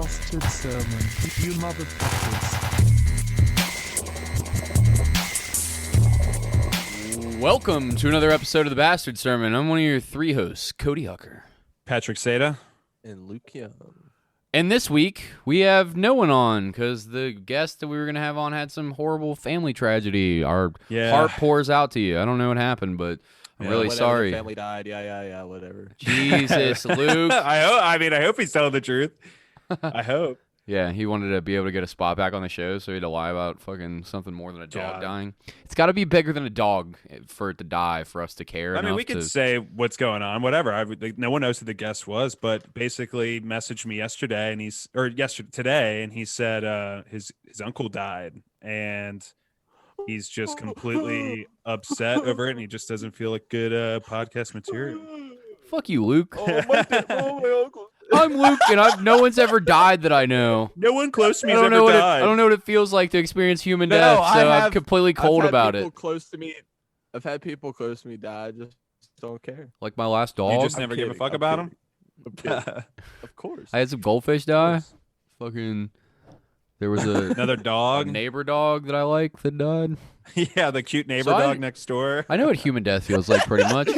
Bastard Sermon, you motherfuckers. Welcome to another episode of the Bastard Sermon. I'm one of your three hosts, Cody Hucker. Patrick Seda. And Luke Young. And this week, we have no one on because the guest that we were going to have on had some horrible family tragedy. Our heart pours out to you. I don't know what happened, but I'm really sorry. The family died. Yeah, whatever. Jesus, Luke. I hope he's telling the truth. I hope. Yeah, he wanted to be able to get a spot back on the show, so he had to lie about fucking something more than a dog dying. It's got to be bigger than a dog for it to die for us to care. I mean, we could say what's going on, whatever. No one knows who the guest was, but basically messaged me yesterday, and today, and he said his uncle died, and he's just completely upset over it, and he just doesn't feel like good podcast material. Fuck you, Luke. My uncle. I'm Luke, and no one's ever died that I know. No one close to me has ever died. I don't know what it feels like to experience human death, so I'm completely cold about it. I've had people close to me die. I just don't care. Like my last dog. You just never give a fuck about him? Of course. I had some goldfish die. Fucking, there was another dog, a neighbor dog that I like that died. Yeah, the cute neighbor dog next door. I know what human death feels like, pretty much.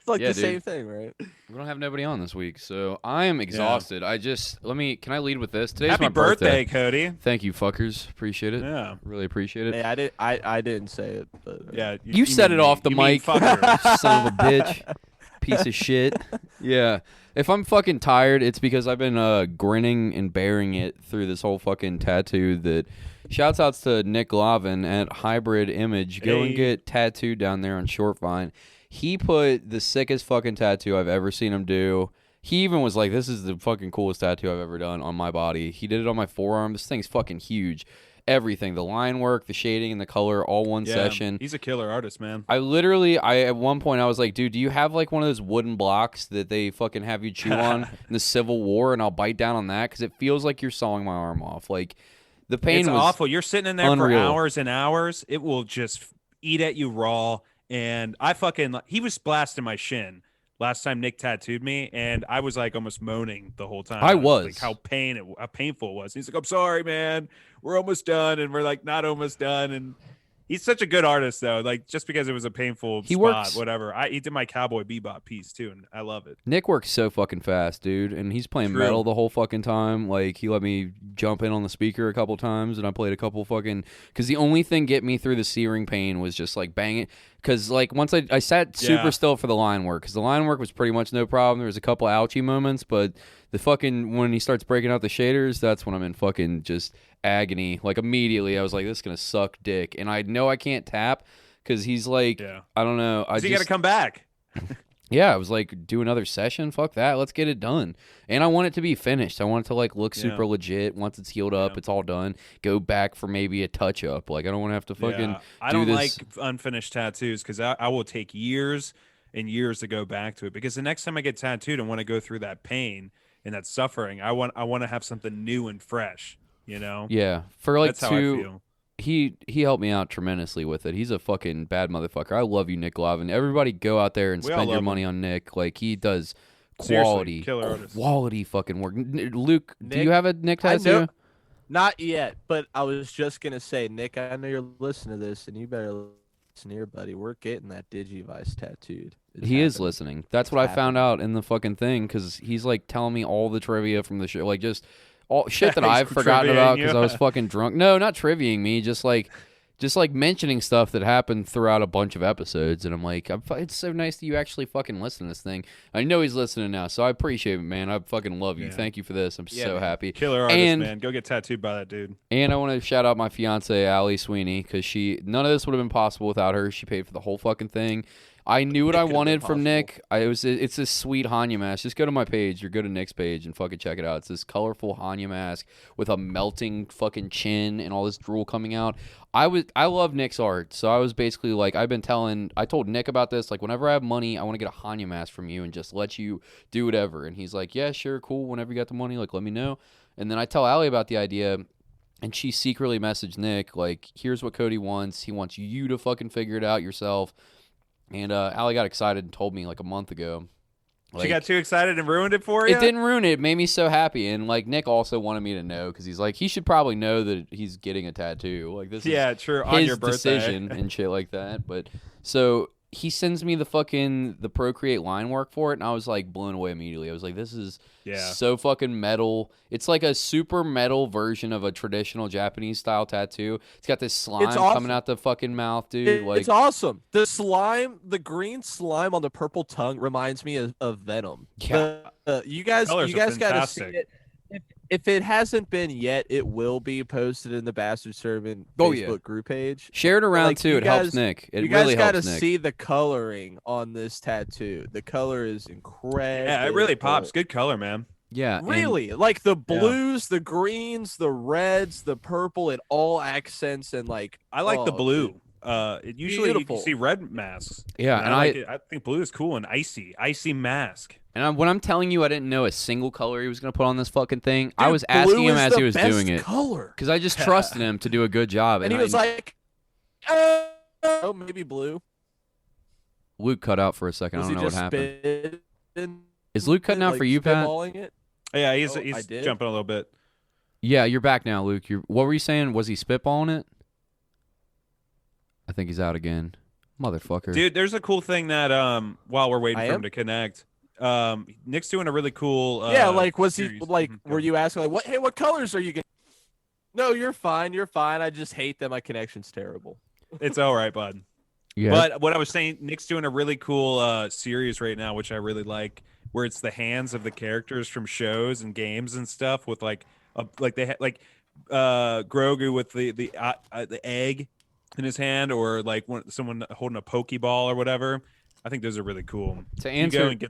It's like same thing, right? We don't have nobody on this week, so I am exhausted. Yeah. Can I lead with this? Today's Happy my birthday, Cody. Thank you, fuckers. Appreciate it. Yeah. Really appreciate it. Hey, I didn't say it, but yeah, you said it off the mic, son of a bitch. Piece of shit. Yeah. If I'm fucking tired, it's because I've been grinning and bearing it through this whole fucking tattoo that shouts outs to Nick Lavin at Hybrid Image. Go and get tattooed down there on Shortvine. He put the sickest fucking tattoo I've ever seen him do. He even was like, this is the fucking coolest tattoo I've ever done on my body. He did it on my forearm. This thing's fucking huge. Everything, the line work, the shading, and the color, all one session. He's a killer artist, man. I at one point I was like, dude, do you have like one of those wooden blocks that they fucking have you chew on in the Civil War, and I'll bite down on that because it feels like you're sawing my arm off. Like the pain was awful. You're sitting in there unreal. For hours and hours. It will just eat at you raw. And he was blasting my shin last time Nick tattooed me, and I was like almost moaning the whole time. I was like how painful it was. He's like, I'm sorry, man. We're almost done, and we're like not almost done. And he's such a good artist, though. Like just because it was a painful spot, whatever. He did my Cowboy Bebop piece too, and I love it. Nick works so fucking fast, dude, and he's playing metal the whole fucking time. Like he let me jump in on the speaker a couple times, and I played a couple fucking. Because the only thing get me through the searing pain was just like banging. Because like once I sat super still for the line work, because the line work was pretty much no problem. There was a couple ouchy moments, but the fucking when he starts breaking out the shaders, that's when I'm in fucking just agony. Like immediately, I was like, this is gonna suck dick, and I know I can't tap because he's like, I don't know, you got to come back. Yeah, I was like, do another session? Fuck that. Let's get it done. And I want it to be finished. I want it to like look super legit. Once it's healed up, it's all done. Go back for maybe a touch up. Like I don't want to have to fucking I do don't this. like unfinished tattoos because I will take years and years to go back to it. Because the next time I get tattooed and want to go through that pain and that suffering, I want to have something new and fresh. You know? Yeah. For like that's how I feel. He helped me out tremendously with it. He's a fucking bad motherfucker. I love you, Nick Lavin. Everybody go out there and spend your money on Nick. Like he does quality fucking work. Luke, do you have a Nick tattoo? Not yet, but I was just gonna say, Nick, I know you're listening to this, and you better listen here, buddy. We're getting that Digivice tattooed. He is listening. That's what I found out in the fucking thing because he's like telling me all the trivia from the show, like just. All shit that I've forgotten about because I was fucking drunk. No, not triviaing me, just like mentioning stuff that happened throughout a bunch of episodes. And I'm like, it's so nice that you actually fucking listen to this thing. I know he's listening now, so I appreciate it, man. I fucking love you. Thank you for this. I'm so happy. Killer artist, man. Go get tattooed by that dude. And I want to shout out my fiance, Allie Sweeney, because none of this would have been possible without her. She paid for the whole fucking thing. I knew what I wanted from Nick. It's this sweet Hanya mask. Just go to my page or go to Nick's page and fucking check it out. It's this colorful Hanya mask with a melting fucking chin and all this drool coming out. I love Nick's art, so I was basically like, I told Nick about this. Like, whenever I have money, I want to get a Hanya mask from you and just let you do whatever. And he's like, yeah, sure, cool. Whenever you got the money, like, let me know. And then I tell Allie about the idea. And she secretly messaged Nick, like, here's what Cody wants. He wants you to fucking figure it out yourself. And Allie got excited and told me like a month ago. Like, she got too excited and ruined it for you? it didn't ruin it. It made me so happy. And like Nick also wanted me to know because he's like, he should probably know that he's getting a tattoo. Like this is true. On his your birthday. decision and shit like that. But so he sends me the Procreate line work for it, and I was like blown away immediately. I was like, this is so fucking metal. It's like a super metal version of a traditional Japanese style tattoo. It's got this slime coming out the fucking mouth, dude. It's awesome. The slime, the green slime on the purple tongue reminds me of Venom. Yeah. You guys Colors are gotta see fantastic. it. If it hasn't been yet, it will be posted in the Bastard Servant Facebook group page. Share it around Like, too. you It helps guys- Nick. It you really guys helps gotta Nick. see the coloring on this tattoo. The color is incredible. Yeah, it really pops. Good color, man. Yeah. and- Really, like the blues, the greens, the reds, the purple, it all accents and like. I like the oh, blue. dude. Usually you Beautiful. can see red masks. Yeah, and I think blue is cool and icy mask. when I'm telling you I didn't know a single color he was going to put on this fucking thing, I Dude, was asking blue him is as the he was best doing it. color. Because I just trusted him to do a good job. And he was like, oh, maybe blue. Luke cut out for a second. I Was don't he know what just happened. spitting Is Luke cutting out like for you, Pat? spitballing it? Yeah, Oh, he's I did? jumping a little bit. Yeah, you're back now, Luke. What were you saying? Was he spitballing it? I think he's out again. Motherfucker. Dude, there's a cool thing that while we're waiting I for am? him to connect, Nick's doing a really cool. Yeah, like was he series. like? Mhm, Were you asking like, what? Hey, what colors are you getting? No, you're fine. You're fine. I just hate that my connection's terrible. It's all right, bud. Yeah. But what I was saying, Nick's doing a really cool series right now, which I really like, where it's the hands of the characters from shows and games and stuff with like Grogu with the egg in his hand, or like someone holding a Pokeball or whatever. I think those are really cool. To You answer- go and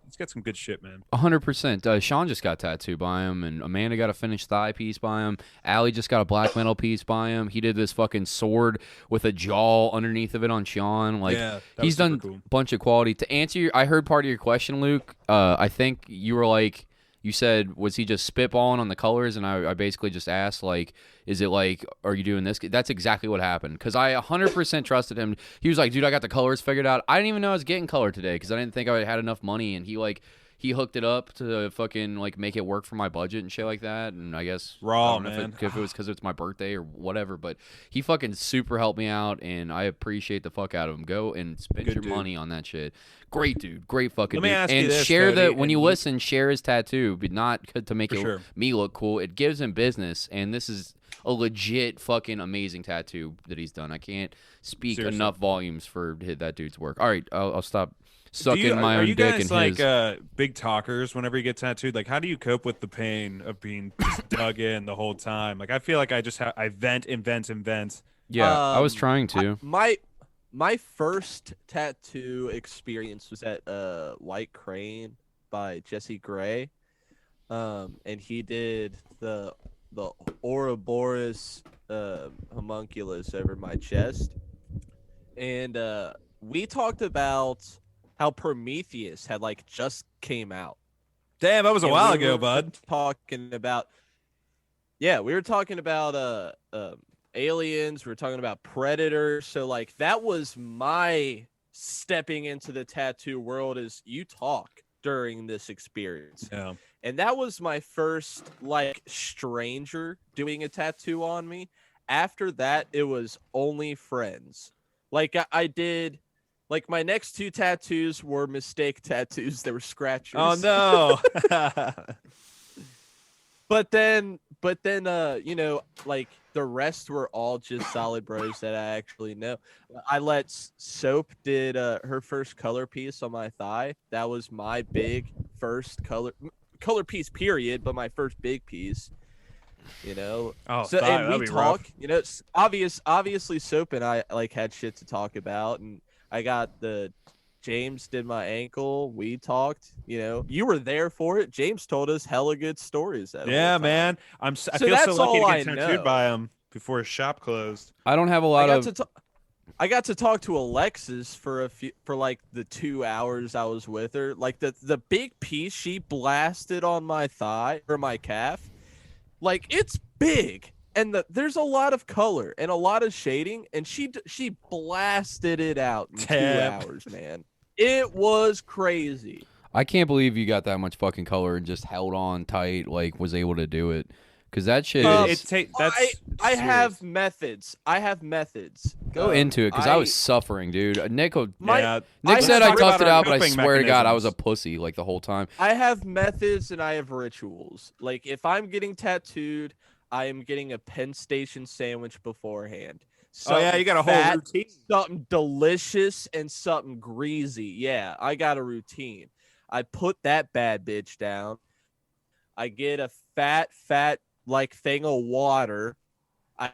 it's got some good shit, man. 100%. Sean just got tattooed by him, and Amanda got a finished thigh piece by him. Allie just got a black metal piece by him. He did this fucking sword with a jaw underneath of it on Sean. Like, Yeah, that he's was super done cool. a bunch of quality. To answer I heard part of your question, Luke. I think you were like, you said, was he just spitballing on the colors? And I basically just asked, like, is it like, are you doing this? That's exactly what happened. Because I 100% trusted him. He was like, dude, I got the colors figured out. I didn't even know I was getting color today because I didn't think I had enough money. And he hooked it up to fucking like make it work for my budget and shit like that. And I guess Raw, I don't know man. if it was because it's my birthday or whatever, but he fucking super helped me out, and I appreciate the fuck out of him. Go and spend Good your dude. money on that shit. Great dude, great fucking Let me dude. ask you And this, share Cody, when you and listen, share his tattoo, but not to make For it sure. me look cool. It gives him business, and this is a legit fucking amazing tattoo that he's done. I can't speak Seriously. enough volumes for that dude's work. All right, I'll stop Do sucking you- my are own you dick guys and like his. big talkers whenever you get tattooed? Like, how do you cope with the pain of being just dug in the whole time? Like, I feel like I just I vent. Yeah, I was Um, trying to. My first tattoo experience was at White Crane by Jesse Gray, and he did the Ouroboros homunculus over my chest, and we talked about how Prometheus had like just came out. Damn, that was a And while we ago, were bud. Talking about, yeah, we were talking about aliens. We were talking about predators. So like that was my stepping into the tattoo world. Is you talk during this experience, Yeah. and that was my first like stranger doing a tattoo on me. After that, it was only friends. Like I did. Like my next two tattoos were mistake tattoos. They were scratchers. Oh no. But then, you know, like the rest were all just solid bros that I actually know. I let Soap did her first color piece on my thigh. That was my big first color piece, period. But my first big piece, you know. Oh, So thigh, and that'd we be rough. talk, you know, it's obviously Soap and I like had shit to talk about, and I got James did my ankle. We talked. You know, you were there for it. James told us hella good stories. That Yeah, whole time. man. I So feel so that's lucky to all get I tattooed know. by him before his shop closed. I don't have a lot of. I got to talk to Alexis for like the 2 hours I was with her. Like the big piece she blasted on my thigh or my calf, like it's big. And there's a lot of color and a lot of shading, and she blasted it out in Tap. 2 hours, man. It was crazy. I can't believe you got that much fucking color and just held on tight, like was able to do it. Cause that shit is. I have methods. Go into it, cause I was suffering, dude. Nick Let's said I talk toughed about it our out, but I coping swear to God, I was a mechanisms. pussy like the whole time. I have methods and I have rituals. Like if I'm getting tattooed, I am getting a Penn Station sandwich beforehand. Oh yeah, you got a whole routine. Something delicious and something greasy. Yeah, I got a routine. I put that bad bitch down. I get a fat like thing of water. I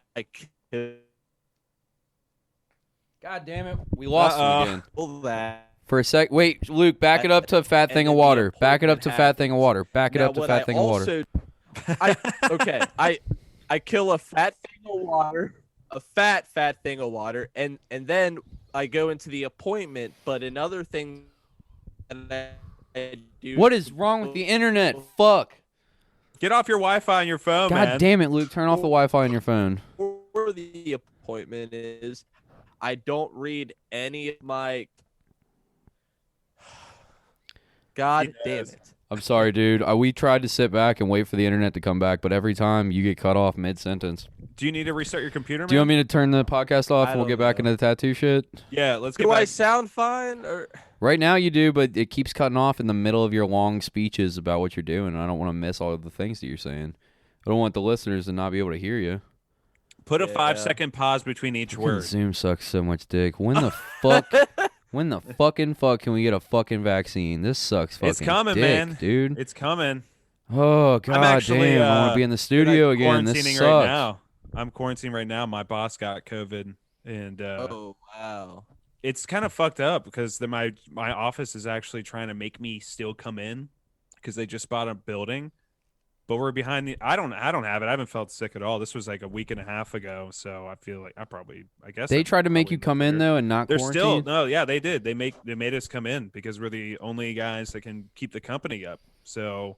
God damn it, we lost him again. kill that. For a sec, wait, Luke, back it up to a fat thing of water. Back it up to fat thing of water. Back it up to fat thing of water. I kill a fat thing of water, a fat thing of water, and then I go into the appointment. But another thing that I do. What is wrong with the internet? Fuck. Get off your Wi-Fi on your phone, God man. damn it, Luke. Turn off the Wi-Fi on your phone. For the appointment is I don't read any of my. God damn it. I'm sorry, dude. We tried to sit back and wait for the internet to come back, but every time you get cut off mid-sentence. Do you need to restart your computer, man? Do you want me to turn the podcast off and we'll get back into the tattoo shit? Yeah, let's get Do back. I sound fine? Or Right now you do, but it keeps cutting off in the middle of your long speeches about what you're doing, and I don't want to miss all of the things that you're saying. I don't want the listeners to not be able to hear you. Put a 5-second pause between each Fucking word. Zoom sucks so much dick. When the fuck? When the fucking fuck can we get a fucking vaccine? This sucks fucking It's coming, dick, man. dude. It's coming. Oh god actually, damn! I want to be in the studio again. This Quarantining sucks. right now. I'm quarantining right now. My boss got COVID, and oh wow. it's kind of fucked up because my office is actually trying to make me still come in because they just bought a building, but we're behind the. I don't have it. I haven't felt sick at all. This was like a week and a half ago, so I feel like I guess They I tried to make probably you come in better. though and not They're quarantine. still no, yeah, they did. They made us come in because we're the only guys that can keep the company up. So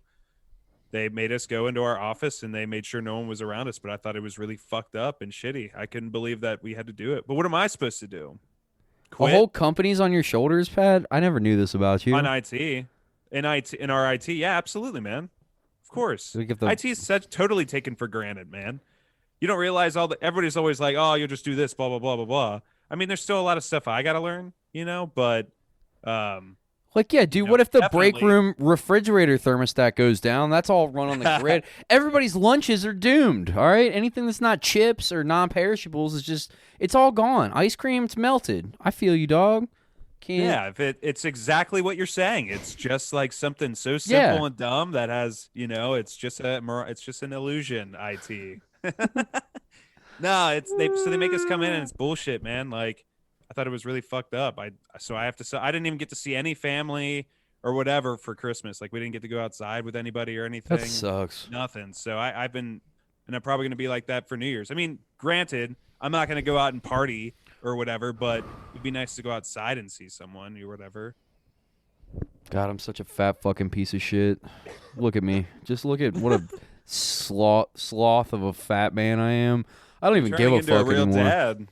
they made us go into our office and they made sure no one was around us. But I thought it was really fucked up and shitty. I couldn't believe that we had to do it. But what am I supposed to do? The Quit whole company's on your shoulders, Pat. I never knew this about you. on IT, in our IT? Yeah, absolutely, man. Of course, Like if the- IT is totally taken for granted, man. You don't realize everybody's always like, oh, you'll just do this, blah blah blah blah blah. I mean, there's still a lot of stuff I got to learn, but Like, yeah, dude, know, what if the break definitely. room refrigerator thermostat goes down? That's all run on the grid. Everybody's lunches are doomed, all right? Anything that's not chips or non-perishables is just, it's all gone. Ice cream, it's melted. I feel you, dog. Can't. yeah, if it's exactly what you're saying. It's just like something so simple and dumb that has, it's just an illusion. IT. No, they make us come in and it's bullshit, man. Like, I thought it was really fucked up. I didn't even get to see any family or whatever for Christmas. Like, we didn't get to go outside with anybody or anything. That sucks. Nothing. So I've been, and I'm probably going to be like that for New Year's. I mean, granted, I'm not going to go out and party or whatever, but it'd be nice to go outside and see someone or whatever. God, I'm such a fat fucking piece of shit. Look at me. Just look at what a sloth of a fat man I am. I don't even give Turning a into fuck a real anymore. dad.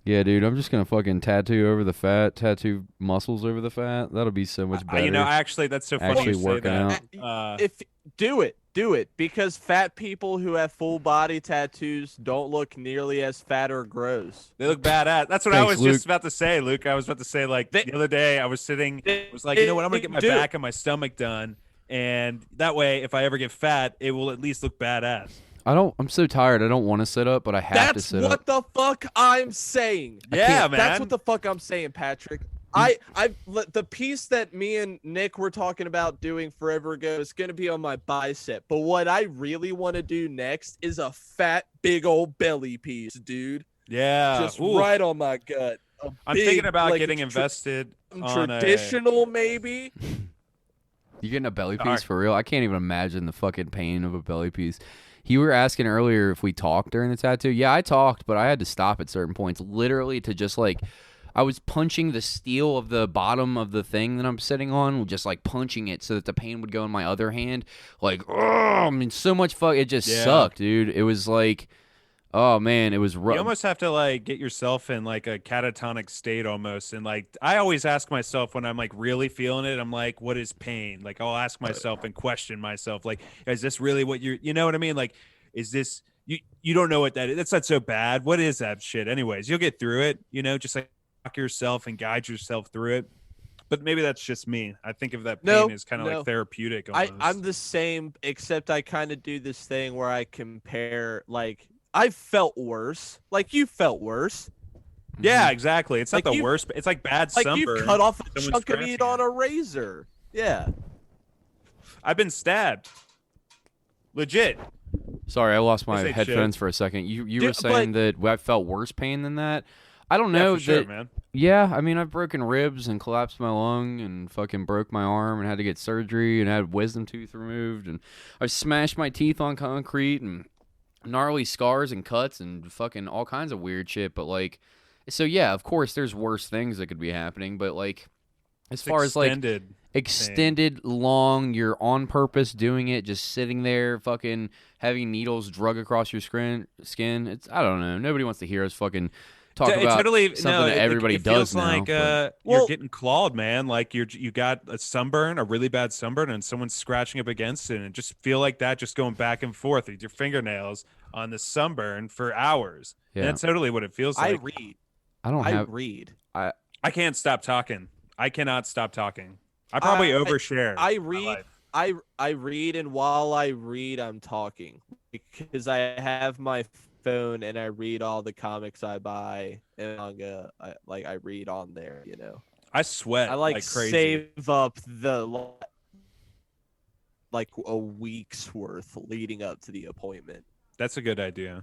Yeah, dude, I'm just gonna fucking tattoo over the fat, tattoo muscles over the fat. That'll be so much better. Actually, that's so funny Actually you say working that. out. If do it because fat people who have full body tattoos don't look nearly as fat or gross. They look badass. That's what I Thanks, was Luke. just about to say, Luke. I was about to say, like, the other day I was sitting, was like, you know what? I'm going to get my Dude. back and my stomach done. And that way, if I ever get fat, it will at least look badass. I'm so tired. I don't want to sit up, but I have to That's sit what up. the fuck I'm saying. Yeah, man. That's what the fuck I'm saying, Patrick. The piece that me and Nick were talking about doing forever ago is gonna be on my bicep. But what I really want to do next is a fat, big old belly piece, dude. Yeah. Just Ooh. right on my gut. I'm thinking about getting invested on traditional, maybe. You getting a belly piece Alright. for real? I can't even imagine the fucking pain of a belly piece. You were asking earlier if we talked during the tattoo. Yeah, I talked, but I had to stop at certain points, literally to just like, I was punching the steel of the bottom of the thing that I'm sitting on, just like punching it so that the pain would go in my other hand. Like, oh, I mean, so much fuck. It just Yeah. sucked, dude. It was like, Oh man, it was You rough. almost have to like get yourself in like a catatonic state almost. And like I always ask myself when I'm like really feeling it, I'm like, what is pain? Like I'll ask myself and question myself, like, is this really what you know what I mean? Like, is this you don't know what that is. That's not so bad. What is that shit? Anyways, you'll get through it, just like talk yourself and guide yourself through it. But maybe that's just me. I think of that pain as kind of like therapeutic almost. I'm the same, except I kind of do this thing where I compare, like, I've felt worse. Like, you felt worse. Yeah, exactly. It's not Like the worst. It's like bad Like, sunburn. you cut off a Someone's chunk of meat scratching on it. a razor. Yeah. I've been stabbed. Legit. Sorry, I lost my ain't headphones shit. for a second. You Dude, were saying that I felt worse pain than that. I don't know Yeah, for sure, that. man. Yeah, I mean, I've broken ribs and collapsed my lung and fucking broke my arm and had to get surgery and had wisdom tooth removed and I've smashed my teeth on concrete and gnarly scars and cuts and fucking all kinds of weird shit. But like, so yeah, of course, there's worse things that could be happening. But like, as far as like extended, long, you're on purpose doing it, just sitting there, fucking having needles drug across your skin. It's I don't know. Nobody wants to hear us fucking talk about something that everybody it does feels now. like but- you're getting clawed, man. Like you got a sunburn, a really bad sunburn, and someone's scratching up against it, and it just feel like that, just going back and forth with your fingernails on the sunburn for hours. Yeah. And that's totally what it feels I like. read. I don't have. read. I can't stop talking. I cannot stop talking. I probably overshare. I my read. life. I read, and while I read, I'm talking because I have my phone and I read all the comics I buy and manga. I read on there. I sweat I like crazy. save up like a week's worth leading up to the appointment. That's a good idea.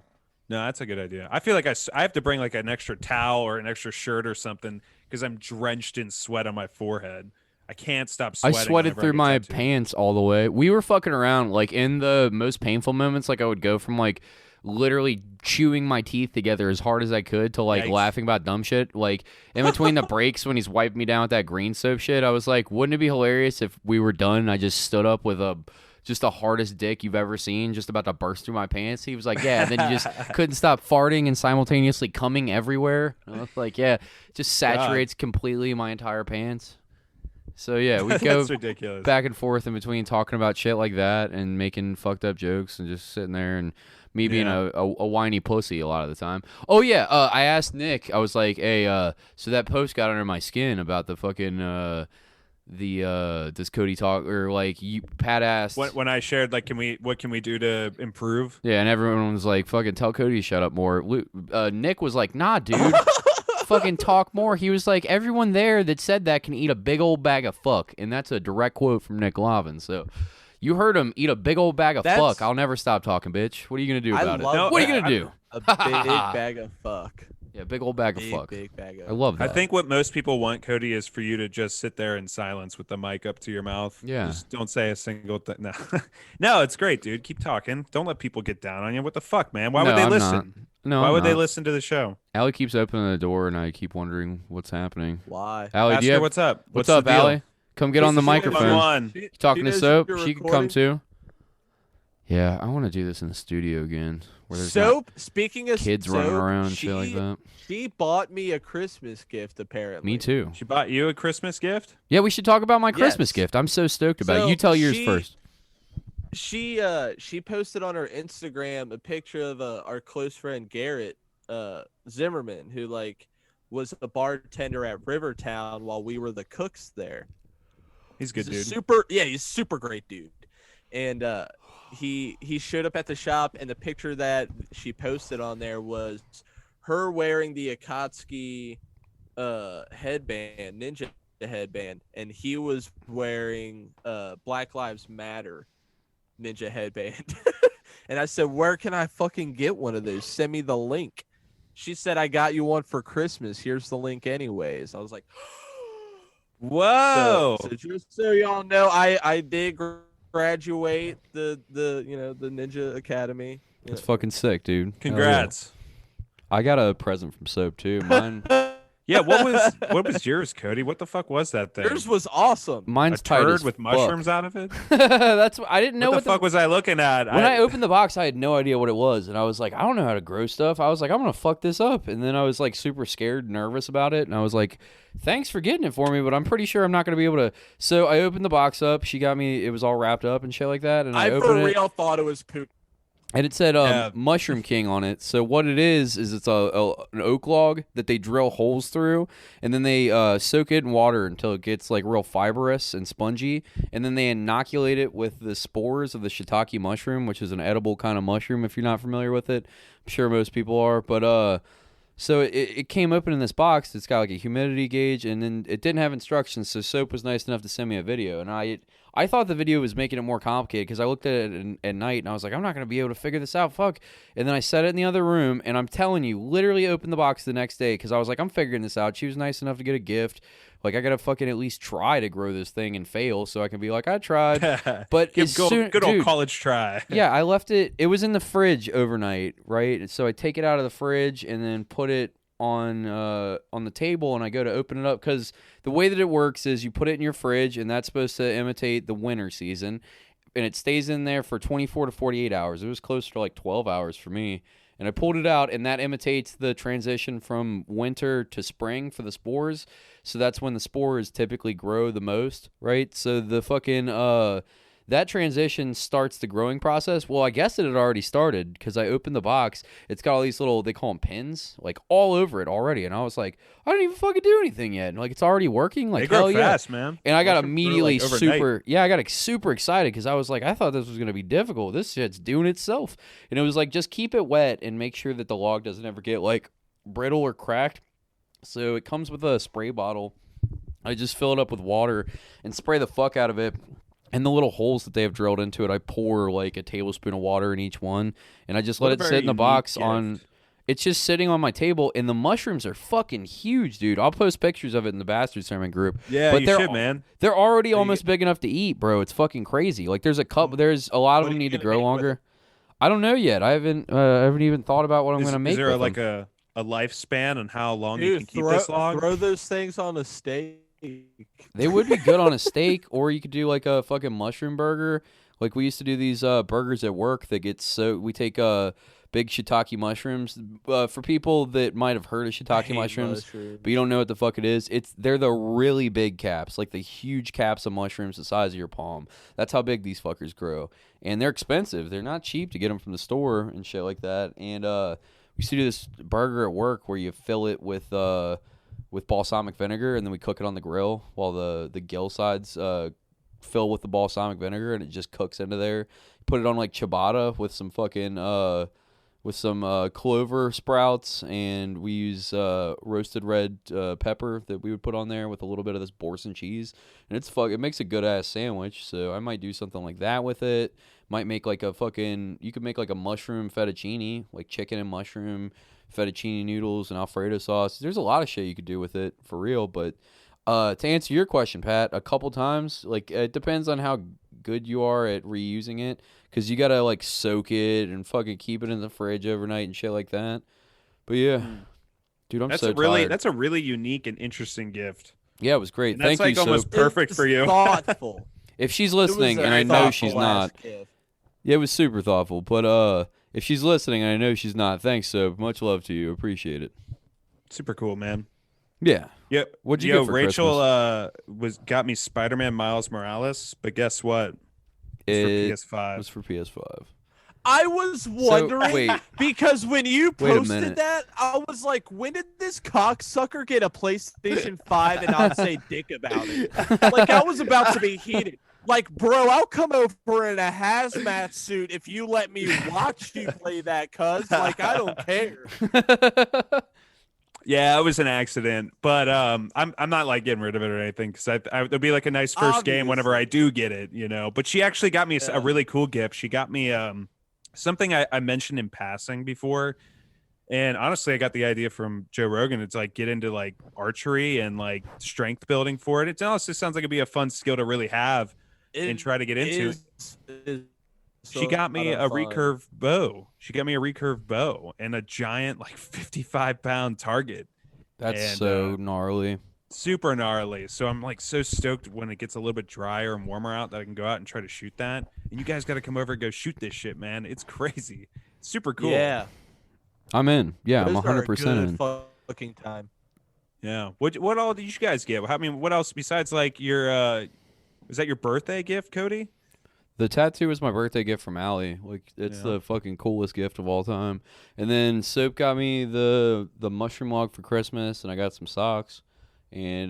No, that's a good idea. I feel like I have to bring like an extra towel or an extra shirt or something because I'm drenched in sweat on my forehead. I can't stop I sweating. sweated whenever through I get my tattooed. pants all the way. We were fucking around like in the most painful moments. Like I would go from like literally chewing my teeth together as hard as I could to like Yikes. laughing about dumb shit. Like in between the breaks when he's wiping me down with that green soap shit, I was like, wouldn't it be hilarious if we were done and I just stood up with just the hardest dick you've ever seen, just about to burst through my pants? He was like, yeah. And then you just couldn't stop farting and simultaneously coming everywhere. I was like, yeah, it just saturates completely my entire pants. So yeah, we go That's ridiculous. back and forth in between talking about shit like that and making fucked up jokes and just sitting there and me being a whiny pussy a lot of the time. Oh yeah, I asked Nick. I was like, hey, so that post got under my skin about the fucking does Cody talk, or like you Pat asked When I shared like what can we do to improve? yeah, and everyone was like, fucking tell Cody to shut up more. Nick was like, nah, dude. Fucking talk more. He was like, everyone there that said that can eat a big old bag of fuck, and that's a direct quote from Nick Lavin. So you heard him eat a big old bag of fuck. I'll never stop talking, bitch. What are you gonna do about it? What are you gonna do? A big bag of fuck. Yeah, big old bag of fuck. Big bag of. I love that. I think what most people want, Cody, is for you to just sit there in silence with the mic up to your mouth. Yeah. Just don't say a single thing. No. No, it's great, dude. Keep talking. Don't let people get down on you. What the fuck, man? Why No, would they I'm listen? not. No, Why I'm would they not. listen to the show? Allie keeps opening the door, and I keep wondering what's happening. Why? Allie, Ask do you her have, what's up. what's the up, deal? Allie? Come get on the Come microphone. on. You talking to knows Soap? you're She can come recording? too. Yeah, I want to do this in the studio again. Where there's Soap. Speaking of not kids Soap, running around and shit like that. She bought me a Christmas gift. Apparently. Me too. She bought you a Christmas gift? Yeah, we should talk about my Christmas Yes. gift. I'm so stoked about it. So You tell yours she- first. She posted on her Instagram a picture of our close friend Garrett Zimmerman, who like was a bartender at Rivertown while we were the cooks there. He's a good, dude. He's a super great dude. And he showed up at the shop, and the picture that she posted on there was her wearing the Akatsuki headband, ninja headband, and he was wearing Black Lives Matter ninja headband. And I said, where can I fucking get one of those? Send me the link. She said, I got you one for Christmas. Here's the link anyways. I was like, Whoa. so just so y'all know, I did graduate the Ninja Academy. That's fucking sick, dude. Hell yeah. Congrats. I got a present from Soap too. Mine. Yeah, what was yours, Cody? What the fuck was that thing? Yours was awesome. Mine's A tight turd as with fuck. mushrooms out of it? That's what I didn't know What the fuck was I looking at? When I opened the box, I had no idea what it was, and I was like, I don't know how to grow stuff. I was like, I'm gonna fuck this up, and then I was like super scared, nervous about it, and I was like, thanks for getting it for me, but I'm pretty sure I'm not gonna be able to. So I opened the box up. She got me. It was all wrapped up and shit like that, and I for opened it. real thought it was poop. And it said Yeah. Mushroom King on it. So what it is it's an oak log that they drill holes through, and then they soak it in water until it gets like real fibrous and spongy, and then they inoculate it with the spores of the shiitake mushroom, which is an edible kind of mushroom if you're not familiar with it. I'm sure most people are, but so it came open in this box. It's got like a humidity gauge, and then it didn't have instructions, so Soap was nice enough to send me a video, and I thought the video was making it more complicated because I looked at it at night and I was like, I'm not going to be able to figure this out. Fuck. And then I set it in the other room, and I'm telling you, literally opened the box the next day because I was like, I'm figuring this out. She was nice enough to get a gift. Like, I got to fucking at least try to grow this thing and fail so I can be like, I tried. But good old college try. Yeah, I left it. It was in the fridge overnight, right? So I take it out of the fridge and then put it on the table, and I go to open it up because the way that it works is you put it in your fridge, and that's supposed to imitate the winter season, and it stays in there for 24 to 48 hours. It was closer to like 12 hours for me, and I pulled it out, and that imitates the transition from winter to spring for the spores. So that's when the spores typically grow the most, right? So the fucking that transition starts the growing process. Well, I guess it had already started because I opened the box. It's got all these little, they call them pins, like all over it already. And I was like, I didn't even fucking do anything yet. And like, it's already working. Like, They grow hell yeah. fast, man. And I got Mushrooms grow, immediately like, overnight. I got super excited because I was like, I thought this was going to be difficult. This shit's doing itself. And it was like, just keep it wet and make sure that the log doesn't ever get like brittle or cracked. So it comes with a spray bottle. I just fill it up with water and spray the fuck out of it. And the little holes that they have drilled into it, I pour like a tablespoon of water in each one, and I just let it sit in the box on. It's just sitting on my table, and the mushrooms are fucking huge, dude. I'll post pictures of it in the Bastard Sermon group. Yeah, but you should, man. They're already almost big enough to eat, bro. It's fucking crazy. Like there's a lot of them need to grow longer. I don't know yet. I haven't even thought about what I'm gonna make. Is there with like them. a lifespan on how long Dude, you can keep this log? throw those things on a steak. They would be good on a steak, or you could do like a fucking mushroom burger. Like we used to do these burgers at work that get so we take big shiitake mushrooms. For people that might have heard of shiitake mushrooms, but you don't know what the fuck it is, they're the really big caps, like the huge caps of mushrooms the size of your palm. That's how big these fuckers grow, and they're expensive. They're not cheap to get them from the store and shit like that. And we used to do this burger at work where you fill it with balsamic vinegar, and then we cook it on the grill while the gill sides fill with the balsamic vinegar, and it just cooks into there. Put it on like ciabatta with some fucking clover sprouts, and we use roasted red pepper that we would put on there with a little bit of this Boursin cheese, and it makes a good ass sandwich. So I might do something like that with it. Might make like you could make like a mushroom fettuccine, like chicken and mushroom fettuccine noodles and Alfredo sauce. There's a lot of shit you could do with it for real. But to answer your question, Pat, a couple times, like it depends on how good you are at reusing it, because you gotta like soak it and fucking keep it in the fridge overnight and shit like that. But yeah, dude, I'm so tired. That's a really unique and interesting gift. Yeah, it was great. And that's Thank you. almost perfect for you. Thoughtful. If she's listening, and I know she's not, yeah, it was super thoughtful. But if she's listening, and I know she's not, thanks. So much love to you. Appreciate it. Super cool, man. Yeah. Yep. What'd you get for Rachel Christmas? got me Spider-Man Miles Morales, but guess what? It's for PS5. It was for PS5. I was wondering wait. because when you Wait a posted minute. that, I was like, when did this cocksucker get a PlayStation 5 and not say dick about it? Like, I was about to be heated. Like, bro, I'll come over in a hazmat suit if you let me watch you play that, cuz. Like, I don't care. Yeah, it was an accident, but I'm not like getting rid of it or anything, because it'll be like a nice first game whenever I do get it, you know. But she actually got me a really cool gift. She got me something I mentioned in passing before, and honestly, I got the idea from Joe Rogan. It's like get into like archery and like strength building for it. It honestly sounds like it'd be a fun skill to really have and try to get into. She got me a recurve bow. She got me a recurve bow and a giant like 55-pound target. That's And, so gnarly. super gnarly. So I'm like so stoked when it gets a little bit drier and warmer out that I can go out and try to shoot that. And you guys got to come over and go shoot this shit, man. It's crazy. Super cool. Yeah, I'm in. Yeah, I'm those are a 100% good in. fucking time. Yeah. What all did you guys get? I mean, what else besides like your was that your birthday gift, Cody? The tattoo was my birthday gift from Allie. Like, it's Yeah. the fucking coolest gift of all time. And then Soap got me the mushroom log for Christmas, and I got some socks and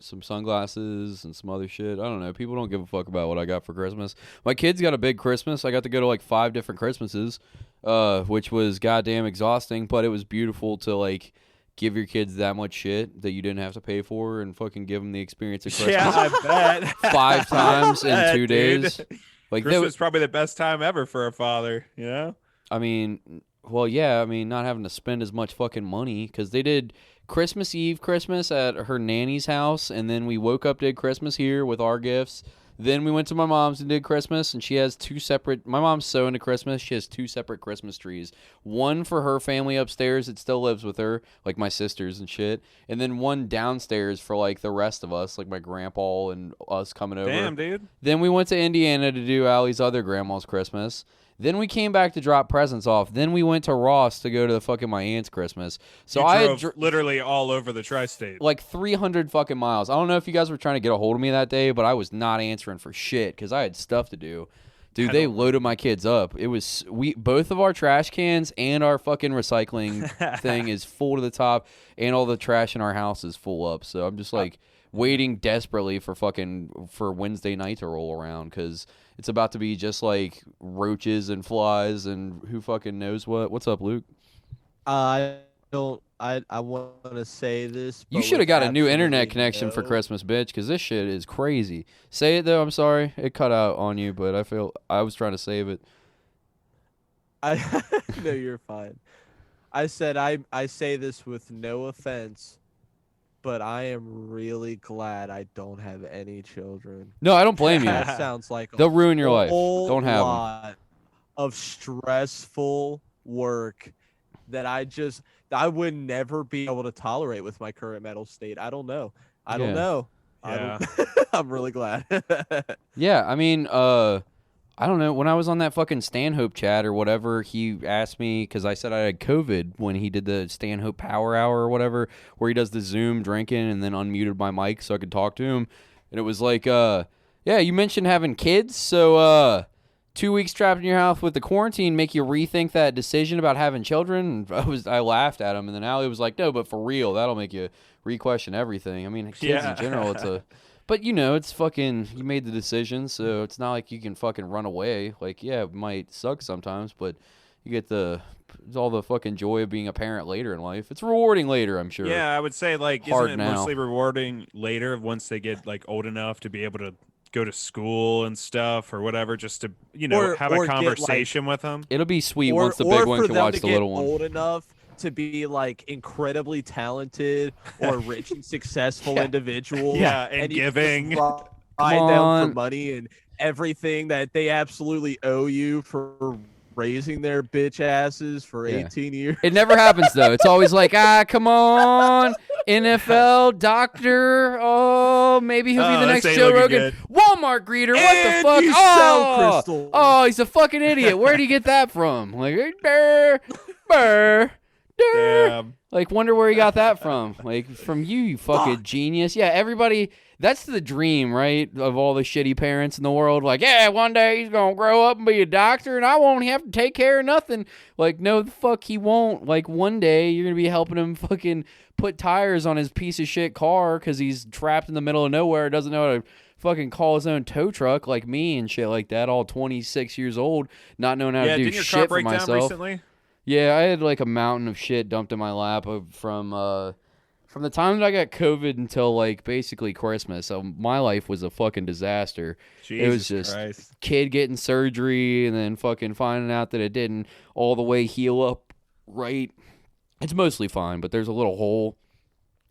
some sunglasses and some other shit. I don't know. People don't give a fuck about what I got for Christmas. My kids got a big Christmas. I got to go to like 5 different Christmases, which was goddamn exhausting, but it was beautiful to like give your kids that much shit that you didn't have to pay for and fucking give them the experience of Christmas Yeah, I bet. 5 times in bet, 2 dude. days. Like, that Christmas was, is probably the best time ever for a father, you know? I mean, well, yeah, I mean, not having to spend as much fucking money, because they did Christmas Eve Christmas at her nanny's house, and then we woke up, did Christmas here with our gifts. Then we went to my mom's and did Christmas, and she has 2 separate, my mom's so into Christmas, she has 2 separate Christmas trees. One for her family upstairs that still lives with her, like my sisters and shit, and then one downstairs for like the rest of us, like my grandpa and us coming over. Damn, dude. Then we went to Indiana to do Allie's other grandma's Christmas. Then we came back to drop presents off. Then we went to Ross to go to the fucking my aunt's Christmas. So You I drove had literally all over the tri-state. like 300 fucking miles. I don't know if you guys were trying to get a hold of me that day, but I was not answering for shit because I had stuff to do. Dude, they loaded my kids up. It was both of our trash cans and our fucking recycling thing is full to the top, and all the trash in our house is full up. So I'm just like waiting desperately for Wednesday night to roll around, because it's about to be just like roaches and flies and who fucking knows what. What's up, Luke? I don't. I want to say this. You but should have with got a new internet absolutely connection for no- Christmas, bitch, because this shit is crazy. Say it, though. I'm sorry. It cut out on you, but I was trying to save it. I no, you're fine. I said I say this with no offense, but I am really glad I don't have any children. No, I don't blame you. That sounds like They'll ruin your life. whole Don't have them. lot of stressful work that I would never be able to tolerate with my current mental state. I don't know. I don't Yeah. know. Yeah. I'm really glad. Yeah, I mean, I don't know. When I was on that fucking Stanhope chat or whatever, he asked me, because I said I had COVID when he did the Stanhope Power Hour or whatever, where he does the Zoom drinking and then unmuted my mic so I could talk to him. And it was like, yeah, you mentioned having kids, so 2 weeks trapped in your house with the quarantine make you rethink that decision about having children? And I laughed at him, and then Allie was like, no, but for real, that'll make you re-question everything. I mean, kids Yeah. in general, it's a... But, you know, it's fucking, you made the decision, so it's not like you can fucking run away. Like, yeah, it might suck sometimes, but you get all the fucking joy of being a parent later in life. It's rewarding later, I'm sure. Yeah, I would say like Hard isn't it now. mostly rewarding later once they get like old enough to be able to go to school and stuff or whatever, just to have Or a get, like- conversation with them. It'll be sweet or once the or big one for can them watch to the get little one. old enough to be like incredibly talented or rich and successful individuals. Yeah, and you just giving. ride Come them on. for money and everything that they absolutely owe you for raising their bitch asses for Yeah. 18 years. It never happens, though. It's always like, come on, NFL, doctor. Oh, maybe he'll be Oh, the this next ain't Joe looking Rogan. good. Walmart greeter, what And the fuck? you Oh, sell crystals. oh, he's a fucking idiot. Where'd he get that from? Like, burr, burr, durr. Damn. Like, wonder where he got that from. Like, from you fucking genius. Yeah, everybody, that's the dream, right, of all the shitty parents in the world. Like, yeah, one day he's going to grow up and be a doctor and I won't have to take care of nothing. Like, no, the fuck he won't. Like, one day you're going to be helping him fucking put tires on his piece of shit car because he's trapped in the middle of nowhere, doesn't know how to fucking call his own tow truck like me and shit like that, all 26 years old, not knowing how Yeah, to do didn't your car shit for break down myself. recently? Yeah, I had like a mountain of shit dumped in my lap from the time that I got COVID until like basically Christmas. So my life was a fucking disaster. It was Jesus just Christ. kid getting surgery and then fucking finding out that it didn't all the way heal up right. It's mostly fine, but there's a little hole.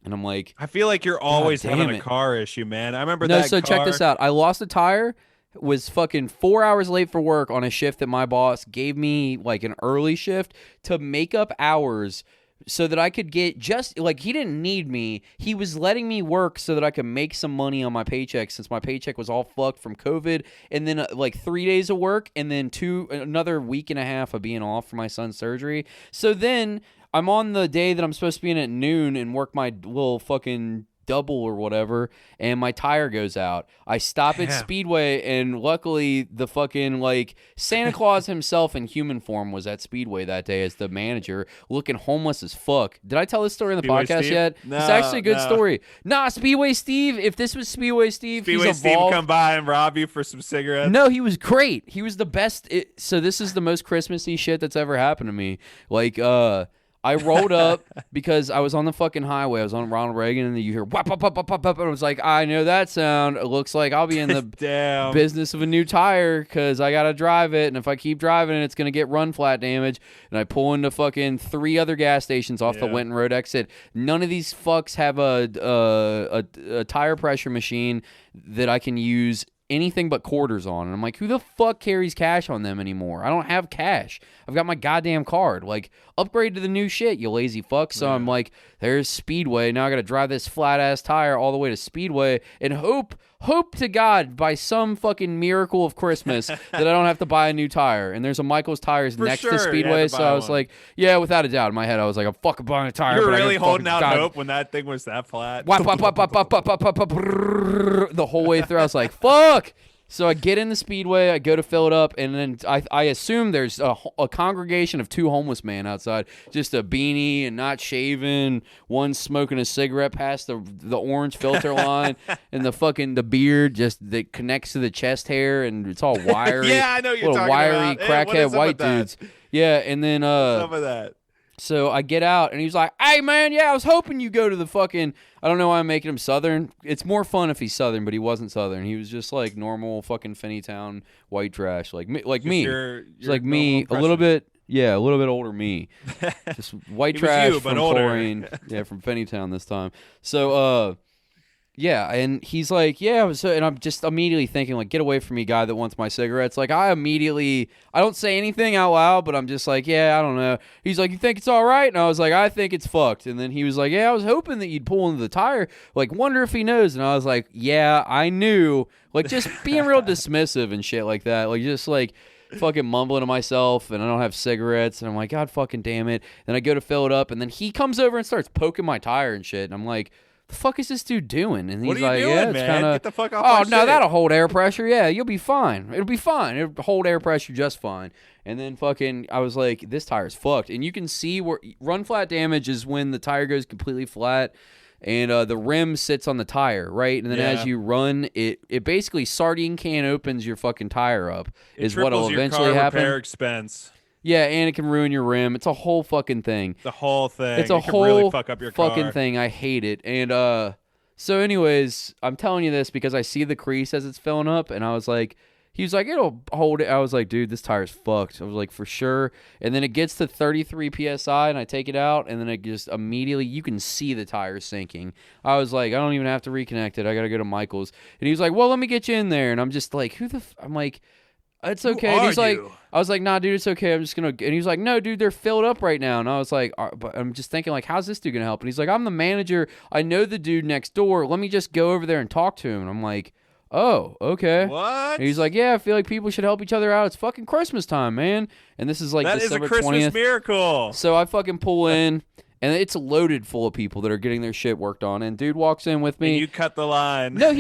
And I'm like, I feel like you're always damn having a it. car issue, man. I remember no, that so check car- this out. I lost a tire, was fucking 4 hours late for work on a shift that my boss gave me, like an early shift, to make up hours so that I could get just like he didn't need me. He was letting me work so that I could make some money on my paycheck since my paycheck was all fucked from COVID and then like 3 days of work and then another week and a half of being off for my son's surgery. So then I'm on the day that I'm supposed to be in at noon and work my little fucking double or whatever, and my tire goes out. I stop at Speedway, and luckily the fucking like Santa Claus himself in human form was at Speedway that day as the manager, looking homeless as fuck. Did I tell this story in the Speedway podcast Steve? yet? No, it's actually a good no. story. Nah, Speedway Steve. If this was Speedway Steve, Speedway he's Steve evolved. come by and rob you for some cigarettes. No, he was great. He was the best. So this is the most Christmassy shit that's ever happened to me. Like, I rolled up because I was on the fucking highway. I was on Ronald Reagan, and you hear whop, whop, whop, whop, whop, whop, and I was like, I know that sound. It looks like I'll be in the Damn. business of a new tire because I got to drive it, and if I keep driving it, it's going to get run flat damage. And I pull into fucking 3 other gas stations off the Winton Road exit. None of these fucks have a tire pressure machine that I can use anything but quarters on. And I'm like, who the fuck carries cash on them anymore? I don't have cash. I've got my goddamn card. Like, upgrade to the new shit, you lazy fuck. So I'm like, there's Speedway. Now I got to drive this flat ass tire all the way to Speedway and hope to God by some fucking miracle of Christmas that I don't have to buy a new tire. And there's a Michael's Tires next to Speedway. So I was like, yeah, without a doubt. In my head, I was like, I'm fucking buying a tire. You were but really holding out God. hope when that thing was that flat. Wop, wop, wop, wop, wop, wop, wop, wop, wop, brrrr, the whole way through. I was like, fuck. So I get in the Speedway, I go to fill it up, and then I assume there's a congregation of 2 homeless men outside, just a beanie and not shaven, one smoking a cigarette past the orange filter line, and the beard just that connects to the chest hair, and it's all wiry. Yeah, I know what you're talking wiry about. Hey, what crackhead is up white with that? dudes. Yeah, and then Some of that. so I get out, and he's like, hey, man, yeah, I was hoping you go to the fucking... I don't know why I'm making him Southern. It's more fun if he's Southern, but he wasn't Southern. He was just like normal fucking Finneytown white trash, like me. Just like me, a little bit older me. Just white He was trash you, but from older. chlorine. Yeah, from Finneytown this time. So, yeah, and he's like, yeah, so, and I'm just immediately thinking, like, get away from me, guy that wants my cigarettes. Like, I don't say anything out loud, but I'm just like, yeah, I don't know. He's like, you think it's all right? And I was like, I think it's fucked. And then he was like, yeah, I was hoping that you'd pull into the tire. Like, wonder if he knows. And I was like, yeah, I knew. Like, just being real dismissive and shit like that. Like, just like fucking mumbling to myself, and I don't have cigarettes. And I'm like, God fucking damn it. Then I go to fill it up, and then he comes over and starts poking my tire and shit. And I'm like, the fuck is this dude doing? And he's What are you like, doing, yeah, it's man? kind of. Get the fuck off Oh my no, shit. that'll hold air pressure. Yeah, you'll be fine. It'll be fine. It'll hold air pressure just fine. And then fucking, I was like, this tire's fucked. And you can see where run flat damage is when the tire goes completely flat, and the rim sits on the tire, right? And then as you run, it basically sardine can opens your fucking tire up. It Is what'll triples your eventually car happen. repair expense. Yeah, and it can ruin your rim. It's a whole fucking thing. The whole thing. It's a it could whole really fuck up your fucking car. thing. I hate it. And so anyways, I'm telling you this because I see the crease as it's filling up, and I was like, he was like, it'll hold it. I was like, dude, this tire's fucked. I was like, for sure. And then it gets to 33 PSI, and I take it out, and then it just immediately, you can see the tire sinking. I was like, I don't even have to reconnect it. I got to go to Michael's. And he was like, well, let me get you in there. And I'm just like, I'm like, it's okay. And he's like, I was like, nah, dude, it's okay. I'm just gonna. And he was like, no, dude, they're filled up right now. And I was like, but I'm just thinking, like, how's this dude gonna help? And he's like, I'm the manager. I know the dude next door. Let me just go over there and talk to him. And I'm like, oh, okay. What? And he's like, yeah, I feel like people should help each other out. It's fucking Christmas time, man. And this is like that is December a Christmas 20th. miracle. So I fucking pull in. And it's loaded full of people that are getting their shit worked on. And dude walks in with me. And you cut the line. No,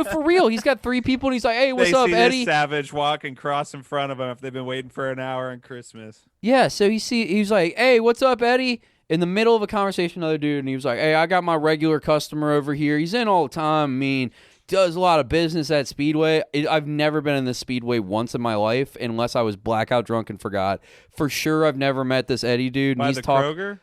for real. He's got 3 people, and he's like, hey, what's they up, see Eddie? This savage walk and cross in front of him if they've been waiting for an hour on Christmas. Yeah, so he's like, hey, what's up, Eddie? In the middle of a conversation with another dude, and he was like, hey, I got my regular customer over here. He's in all the time. I mean, does a lot of business at Speedway. I've never been in the Speedway once in my life, unless I was blackout drunk and forgot. For sure, I've never met this Eddie dude. And By he's the Kroger?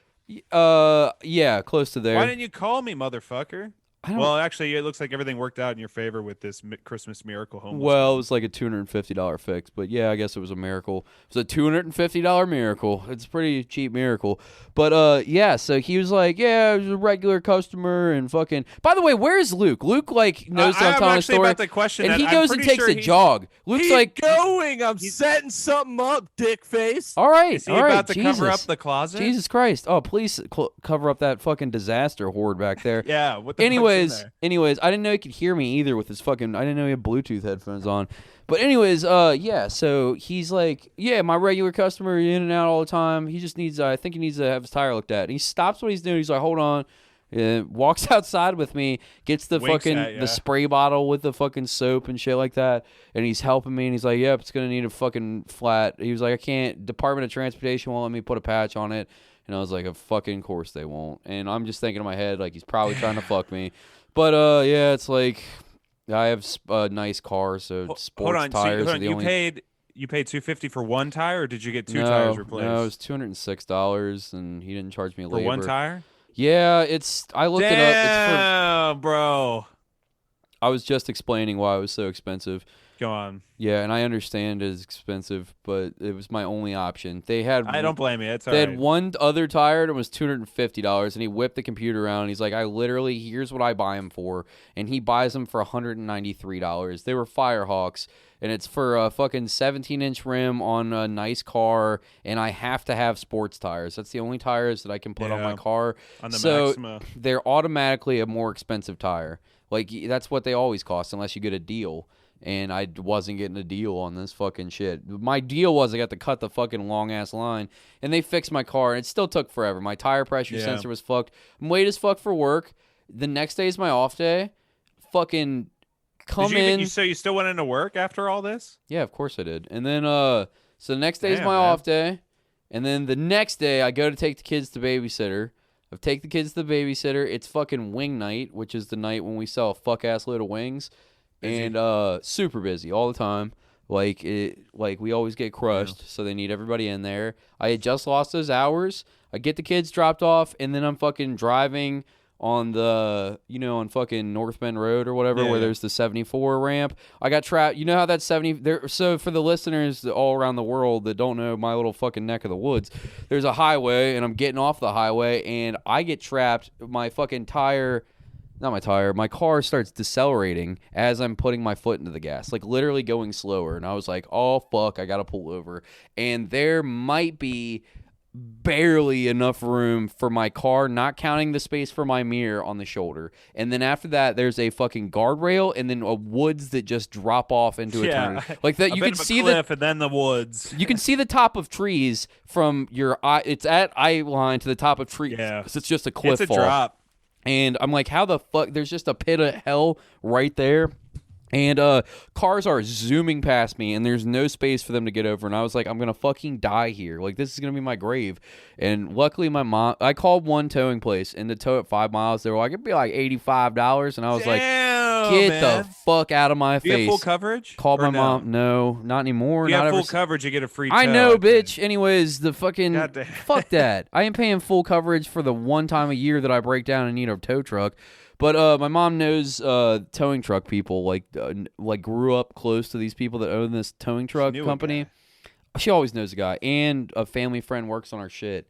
Yeah, close to there. Why didn't you call me, motherfucker? I don't. Well, actually, it looks like everything worked out in your favor with this Christmas miracle homeless. Well, it man. was like a $250 fix, but yeah, I guess it was a miracle. It was a $250 miracle. It's a pretty cheap miracle. But yeah, so he was like, yeah, I was a regular customer and fucking. By the way, where's Luke? Luke like knows I'm I'm telling a actually story, about to question and that. he I'm goes and pretty takes sure a jog. Luke's Keep like, going. I'm setting something up, dick face. all right, Is he all right, about to Jesus. cover up the closet? Jesus Christ! Oh, please cover up that fucking disaster horde back there. Yeah. What the fuck's in there? Anyways, I didn't know he could hear me either with his fucking. I didn't know he had Bluetooth headphones on. But anyways, yeah. So he's like, yeah, my regular customer, in and out all the time. He just needs. I think he needs to have his tire looked at. And he stops what he's doing. He's like, hold on. Walks outside with me, gets the Winks fucking at ya. the spray bottle with the fucking soap and shit like that, and he's helping me. And he's like, yep, it's gonna need a fucking flat. He was like, I can't. Department of Transportation won't let me put a patch on it. And I was like, of fucking course they won't. And I'm just thinking in my head, like, he's probably trying to fuck me. But, yeah, it's like, I have a nice car, so sports Hold on. tires are the you only... paid $250 for one tire, or did you get two tires replaced? No, it was $206, and he didn't charge me for labor. one tire. Yeah, I looked it up. Damn, bro. I was just explaining why it was so expensive. Go on. Yeah, and I understand it's expensive, but it was my only option. They had I don't blame you. It's all They right. had one other tire and it was $250, and he whipped the computer around. And he's like, I literally, here's what I buy them for. And he buys them for $193. They were Firehawks, and it's for a fucking 17-inch rim on a nice car, and I have to have sports tires. That's the only tires that I can put on my car. On the so Maxima. they're automatically a more expensive tire. Like, that's what they always cost unless you get a deal. And I wasn't getting a deal on this fucking shit. My deal was I got to cut the fucking long-ass line, and they fixed my car, and it still took forever. My tire pressure sensor was fucked. I'm late as fuck for work. The next day is my off day. Fucking come in. So you still went into work after all this? Yeah, of course I did. And then, so the next day is my off day, and then the next day I go to take the kids to babysitter. I take the kids to the babysitter. It's fucking wing night, which is the night when we sell a fuck-ass load of wings. Busy. And super busy all the time. Like we always get crushed, so they need everybody in there. I had just lost those hours. I get the kids dropped off, and then I'm fucking driving on the, on fucking North Bend Road or whatever, where there's the 74 ramp. I got trapped. You know how that 70 there. So for the listeners all around the world that don't know my little fucking neck of the woods, there's a highway, and I'm getting off the highway, and I get trapped. My fucking tire. Not my tire. My car starts decelerating as I'm putting my foot into the gas, like literally going slower. And I was like, oh, fuck, I got to pull over. And there might be barely enough room for my car, not counting the space for my mirror on the shoulder. And then after that, there's a fucking guardrail and then a woods that just drop off into a turn. Like that, you can see the cliff and then the woods. You can see the top of trees from your eye. It's at eye line to the top of trees. Yeah. So it's just a cliff It's a fall. drop. And I'm like, how the fuck? There's just a pit of hell right there. And cars are zooming past me, and there's no space for them to get over. And I was like, I'm going to fucking die here. Like, this is going to be my grave. And luckily, my mom, I called one towing place, and to tow it 5 miles, they were like, it'd be like $85. And I was like, get the fuck out of my face. Do you have full coverage? Called my mom. No, not anymore. If you not have full ever coverage, you get a free tow. I know, think. bitch. Anyways, the fucking Goddamn. fuck that. I ain't paying full coverage for the one time a year that I break down and need a tow truck. But my mom knows towing truck people, like grew up close to these people that own this towing truck company. She always knows a guy, and a family friend works on our shit.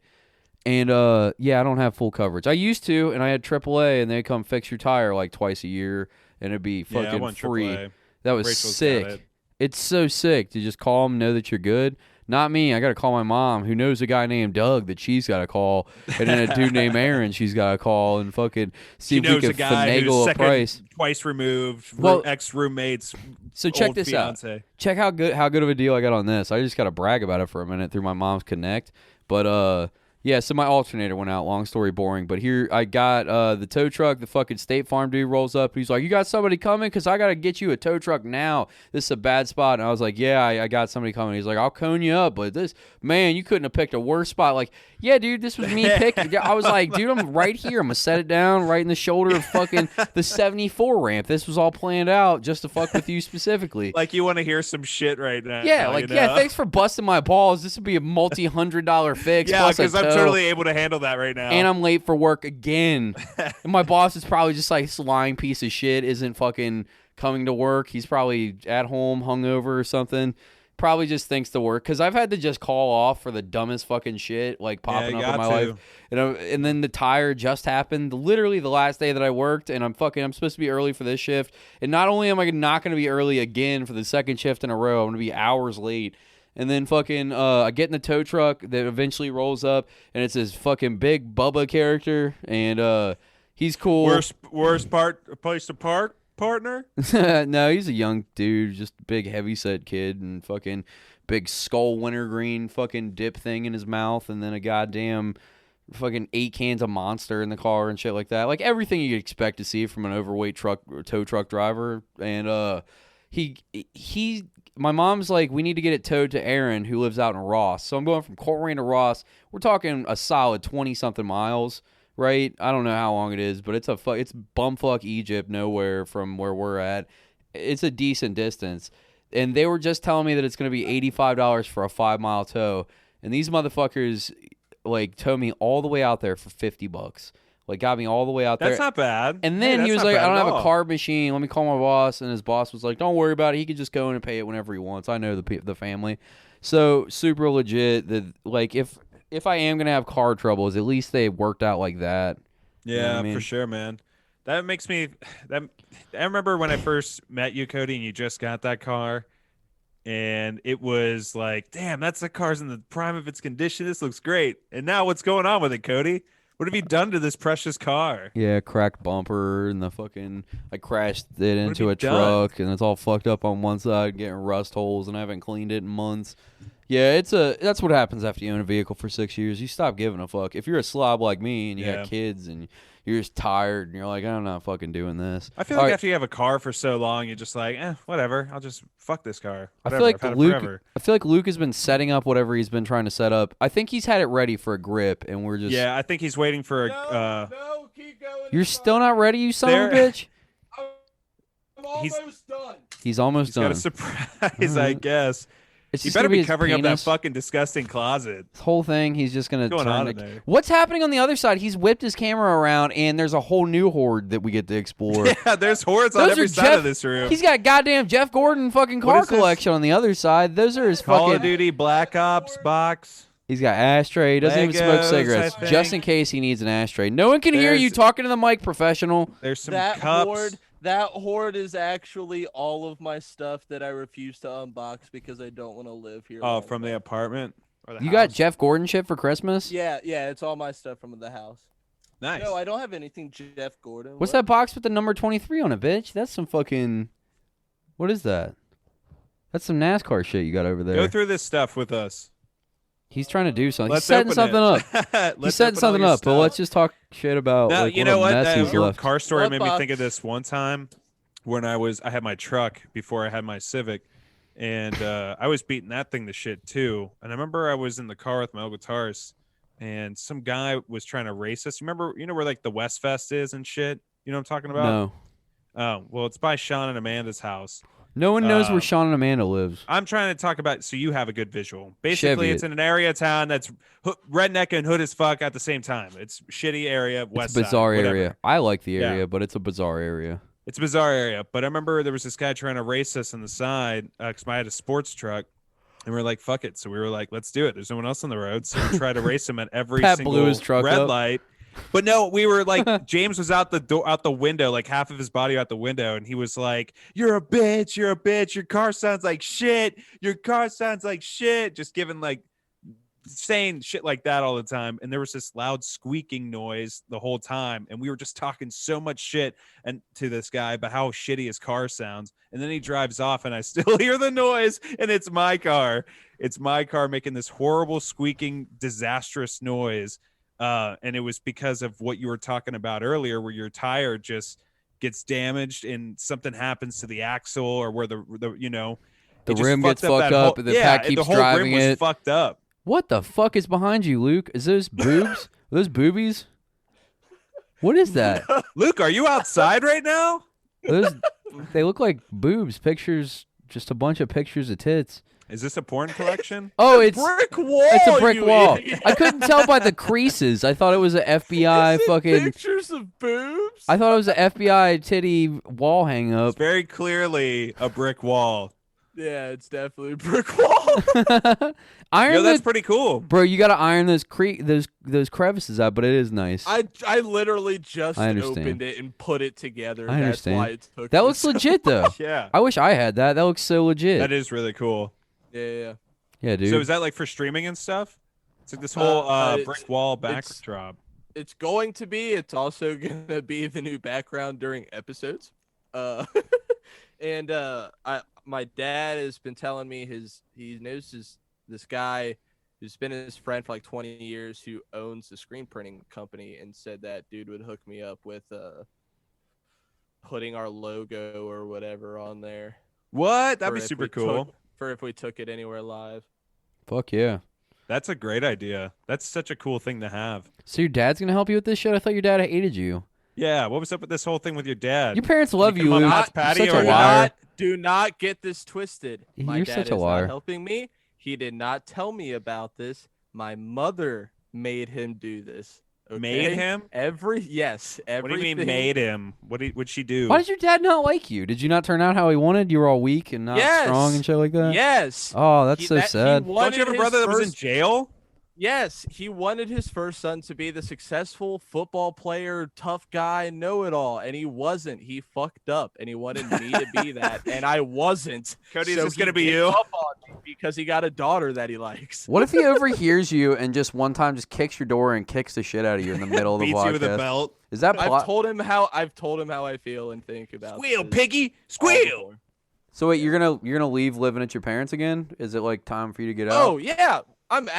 And yeah, I don't have full coverage. I used to, and I had AAA, and they come fix your tire like twice a year, and it'd be fucking free. AAA. That was Rachel's got sick. it. It's so sick to just call them, know that you're good. Not me. I got to call my mom, who knows a guy named Doug that she's got to call, and then a dude named Aaron she's got to call and fucking see She if we knows can a guy who's finagle a second, price. twice removed, Well, ex-roommates. So check old this fiance. out. Check how good of a deal I got on this. I just got to brag about it for a minute through my mom's Connect. But yeah, so my alternator went out. Long story boring. But here I got the tow truck. The fucking State Farm dude rolls up. He's like, you got somebody coming? Because I got to get you a tow truck now. This is a bad spot. And I was like, yeah, I got somebody coming. He's like, I'll cone you up. But this, man, you couldn't have picked a worse spot. Like, yeah, dude, this was me picking. I was like, dude, I'm right here. I'm going to set it down right in the shoulder of fucking the 74 ramp. This was all planned out just to fuck with you specifically. Like you want to hear some shit right now. Yeah, like, yeah, thanks for busting my balls. This would be a multi-$100 fix. Yeah, plus a because I'm tow. totally able to handle that right now. And I'm late for work again. And my boss is probably just like this lying piece of shit, isn't fucking coming to work. He's probably at home, hungover or something. Probably just thinks to work, because I've had to just call off for the dumbest fucking shit like popping up in my life. And then the tire just happened literally the last day that I worked, and I'm supposed to be early for this shift. And not only am I not going to be early again for the second shift in a row, I'm going to be hours late. And then fucking I get in the tow truck that eventually rolls up, and it's this fucking big Bubba character, and he's cool. Worst place to park, partner? No, he's a young dude, just a big heavyset kid, and fucking big skull wintergreen fucking dip thing in his mouth, and then a goddamn fucking 8 cans of Monster in the car and shit like that. Like everything you'd expect to see from an overweight tow truck driver. And my mom's like, we need to get it towed to Aaron, who lives out in Ross. So I'm going from Coleraine to Ross. We're talking a solid 20-something miles, right? I don't know how long it is, but it's bumfuck Egypt nowhere from where we're at. It's a decent distance. And they were just telling me that it's going to be $85 for a 5-mile tow. And these motherfuckers, like, towed me all the way out there for $50. Like, got me all the way out there. That's not bad. And then he was like, I don't have a card machine. Let me call my boss. And his boss was like, don't worry about it. He could just go in and pay it whenever he wants. I know the family. So, super legit. Like, if I am going to have car troubles, at least they worked out like that. Yeah, you know what I mean? For sure, man. That makes me... I remember when I first met you, Cody, and you just got that car. And it was like, damn, that's the car's in the prime of its condition. This looks great. And now what's going on with it, Cody? What have you done to this precious car? Yeah, cracked bumper and I crashed it into a truck and it's all fucked up on one side, getting rust holes, and I haven't cleaned it in months. Yeah, that's what happens after you own a vehicle for 6 years. You stop giving a fuck. If you're a slob like me and you got kids and you're just tired and you're like, I'm not fucking doing this. I feel like after you have a car for so long, you're just like, whatever. I'll just fuck this car. Whatever. I feel like Luke has been setting up whatever he's been trying to set up. I think he's had it ready for a grip, and we're just... Yeah, I think he's waiting for a... No, keep going. You're still not ready, you son of a bitch? I'm almost done. He's almost done. He's got a surprise, I guess. It's You just better gonna be covering up that penis. fucking disgusting closet. This whole thing, he's just going to What's going on turn in there? What's happening on the other side? He's whipped his camera around, and there's a whole new horde that we get to explore. Yeah, there's hordes on every side of this room. He's got goddamn Jeff Gordon fucking car collection on the other side. Those are his Call fucking... of Duty Black Ops box. He's got ashtray. He doesn't even smoke Legos, cigarettes, I think. just in case he needs an ashtray. No one can hear you talking to the mic, professional. There's some That cups. horde is actually all of my stuff that I refuse to unbox because I don't want to live here. Oh, from the apartment? Or the You house? got Jeff Gordon shit for Christmas? Yeah, it's all my stuff from the house. Nice. No, I don't have anything Jeff Gordon. What's that box with the number 23 on it, bitch? That's some fucking... What is that? That's some NASCAR shit you got over there. Go through this stuff with us. He's trying to do something. Let's He's setting open something it. up. He's setting something up, but let's just talk shit about No, like, you what know a what? mess he's Your left. car story What made me box? think of this one time when I had my truck before I had my Civic, and I was beating that thing to shit too. And I remember I was in the car with my old guitarist, and some guy was trying to race us. You know where like the West Fest is and shit? You know what I'm talking about? No. Oh, well, it's by Sean and Amanda's house. No one knows where Sean and Amanda lives. I'm trying to talk about, so you have a good visual. Basically, Chevy it's in an area of town that's redneck and hood as fuck at the same time. It's shitty area, west It's a bizarre side, whatever. area. I like the area, Yeah. but it's a bizarre area. It's a bizarre area. But I remember there was this guy trying to race us on the side because I had a sports truck. And we were like, fuck it. So we were like, let's do it. There's no one else on the road. So we tried to race him at every Pat single blew his truck red up. light. But no, we were like, James was out the window, like half of his body out the window, and he was like, "You're a bitch, you're a bitch. Your car sounds like shit. Your car sounds like shit." Just giving like saying shit like that all the time. And there was this loud squeaking noise the whole time, and we were just talking so much shit and to this guy about how shitty his car sounds. And then he drives off, and I still hear the noise, and it's my car. It's my car making this horrible squeaking, disastrous noise. And it was because of what you were talking about earlier, where your tire just gets damaged and something happens to the axle, or where the rim gets fucked up, and the Pat keeps the whole driving rim was it. fucked up. What the fuck is behind you, Luke? Is those boobs? Are those boobies? What is that? Luke, are you outside right now? They look like boobs. Pictures, just a bunch of pictures of tits. Is this a porn collection? Oh, it's brick wall. it's a brick you wall. idiot. I couldn't tell by the creases. I thought it was an FBI Is it fucking. pictures of boobs. I thought it was an FBI titty wall hang It's up. very clearly a brick wall. Yeah, it's definitely a brick wall. Iron Yo, that's the- pretty cool. Bro, you gotta iron those those crevices out, but it is nice. I literally just I understand. opened it and put it together. I That's why understand. it took That me looks so legit though. Yeah, I wish I had that. That looks so legit. that is really cool. Yeah. Yeah, dude. So is that like for streaming and stuff? It's like this whole it's- brick wall it's- backdrop. It's going to be. It's also gonna be the new background during episodes. And my dad has been telling me he knows this guy who's been his friend for like 20 years who owns the screen printing company, and said that dude would hook me up with putting our logo or whatever on there. What? That'd for be if super we cool. if we took it anywhere live. Fuck yeah. That's a great idea. That's such a cool thing to have. So your dad's gonna help you with this shit? I thought your dad hated you. Yeah. What was up with this whole thing with your dad? Your parents love you, come on Luke. Matt's You're patio such or a not? liar. Do not get this twisted. My You're dad such a is liar. not helping me. He did not tell me about this. My mother made him do this. Okay? Made him? Yes. What do you mean made him? What'd she do? Why did your dad not like you? Did you not turn out how he wanted? You were all weak and not Yes. strong and shit like that? Yes. Oh, that's He- so that- he sad. Don't you have a wanted brother his that was in first- jail? Yes, he wanted his first son to be the successful football player, tough guy, know-it-all, and he wasn't. He fucked up, and he wanted me to be that, and I wasn't. Cody, is So this he gonna be gave you? up on me because he got a daughter that he likes. What if he overhears you and just one time just kicks your door and kicks the shit out of you in the middle of the Beats you with a podcast? belt. Is that I've plot? told him how I feel and think about. Squeal, this piggy, all squeal. before. So wait, you're gonna leave living at your parents again? Is it like time for you to get out? Oh yeah, I'm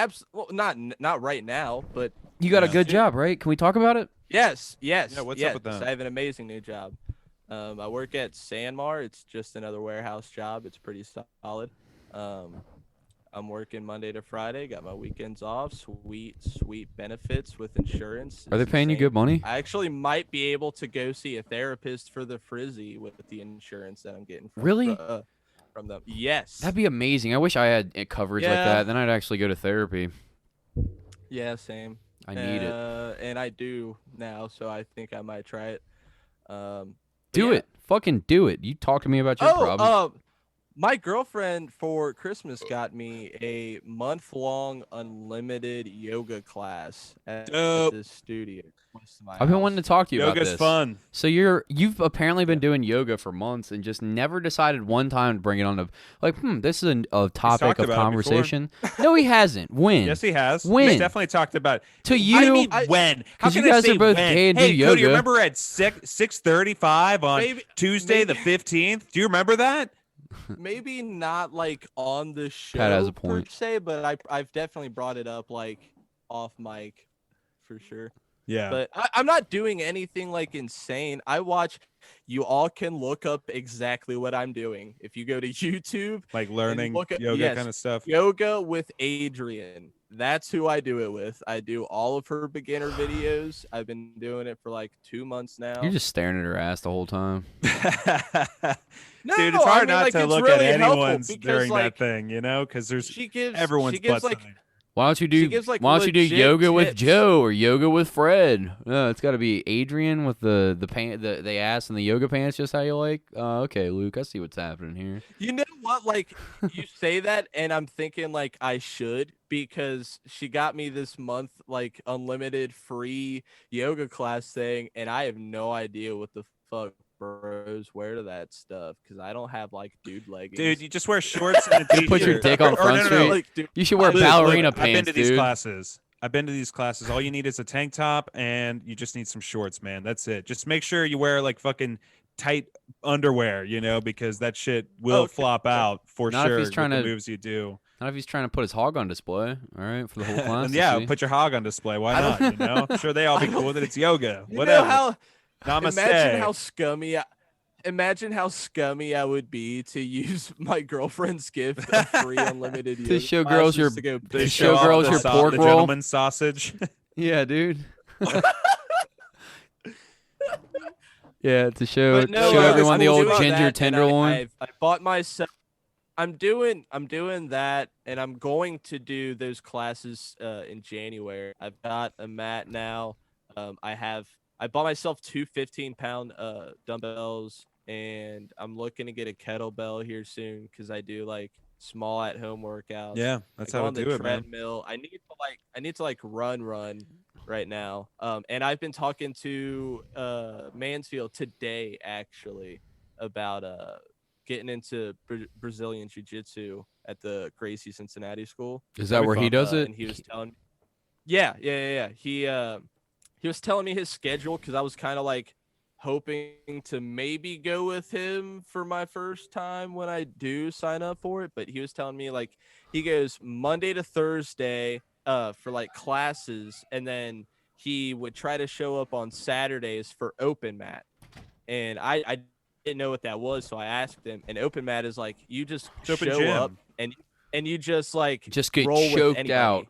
not right now, but You got a Yeah. good job, right? Can we talk about it? yes. Yeah, what's up with that? I have an amazing new job. I work at Sanmar. It's just another warehouse job. It's pretty solid. I'm working Monday to Friday. Got my weekends off. Sweet benefits with insurance. Are they It's paying you insane. good money? I actually might be able to go see a therapist for the frizzy with the insurance that I'm getting. Really? From them. Yes. That'd be amazing. I wish I had coverage like Yeah. that. Then I'd actually go to therapy. Yeah, same. I need it. And I do now, so I think I might try it. Do it. Fucking do it. You talk to me about your problems. My girlfriend for Christmas got me a month-long unlimited yoga class at Dope. the studio. close to my I've been house. wanting to talk to you about Yoga's this. fun. So you've apparently been doing yoga for months and just never decided one time to bring it on to this is a topic talked of about it before. conversation. No, he hasn't. When? Yes, he has. When? He's definitely talked about it. To you, I mean, when? How 'cause can you I guys say are both when? gay and do hey, Cody, yoga. you remember at 6:35 on Maybe- Tuesday the maybe- 15th? Do you remember that? Maybe not like on the show Pat has a per point. se, but I've definitely brought it up like off mic for sure. Yeah. But I'm not doing anything like insane. I watch. You all can look up exactly what I'm doing. If you go to YouTube, Like learning look at- yoga yes. kind of stuff. yoga with Adrian. That's who I do it with. I do all of her beginner videos. I've been doing it for like 2 months now. you're just staring at her ass the whole time. No, Dude, it's I hard mean, not like, to it's look really at helpful anyone's because, during like, that thing, you know? Because there's She gives everyone's she gives butt like time. Why don't you She do? gives, like, why don't you do legit yoga with tips. Joe or yoga with Fred? It's got to be Adrian with the pant, the ass and the yoga pants. Just how you like. Okay, Luke, I see what's happening here. You know what? Like you say that, and I'm thinking like I should because she got me this month like unlimited free yoga class thing, and I have no idea what the fuck bros wear to that stuff because I don't have like dude leggings. Dude, you just wear shorts and a t-shirt. Put your dick on Or Front no, Street. like, dude, You should wear Luke, ballerina I've been pants, to these dude. classes. I've been to these classes. All you need is a tank top and you just need some shorts, man. That's it. Just make sure you wear like fucking tight underwear, you know, because that shit will Okay. flop out for Not if sure. he's trying with to- the moves you do. Not if he's trying to put his hog on display. All right, for the whole class. And to yeah, see. put your hog on display. Why I not? don't- You know, I'm sure they all be cool that it's yoga. you Whatever. know how Namaste. Imagine how scummy I would be to use my girlfriend's gift of free unlimited yoga show girls classes your- to go They To show show girls off your the pork the roll. gentleman's sausage. Yeah, dude. Yeah, to show But no, show I everyone the will old do ginger that, and tenderloin. I bought myself I'm doing that, and I'm going to do those classes in January. I've got a mat now. I bought myself two 15-pound dumbbells, and I'm looking to get a kettlebell here soon because I do like small at home workouts. Yeah, that's I go how on to the do it, man. treadmill. I need to run right now. And I've been talking to Mansfield today actually about getting into Brazilian jiu-jitsu at the Gracie Cincinnati school. Is that where he does it? And he was telling yeah. He was telling me his schedule because I was kind of like hoping to maybe go with him for my first time when I do sign up for it. But he was telling me like he goes Monday to Thursday for like classes, and then he would try to show up on Saturdays for open mat. And I didn't know what that was, so I asked him. And open mat is like you just show up and you just like Just get roll with choked anybody. out.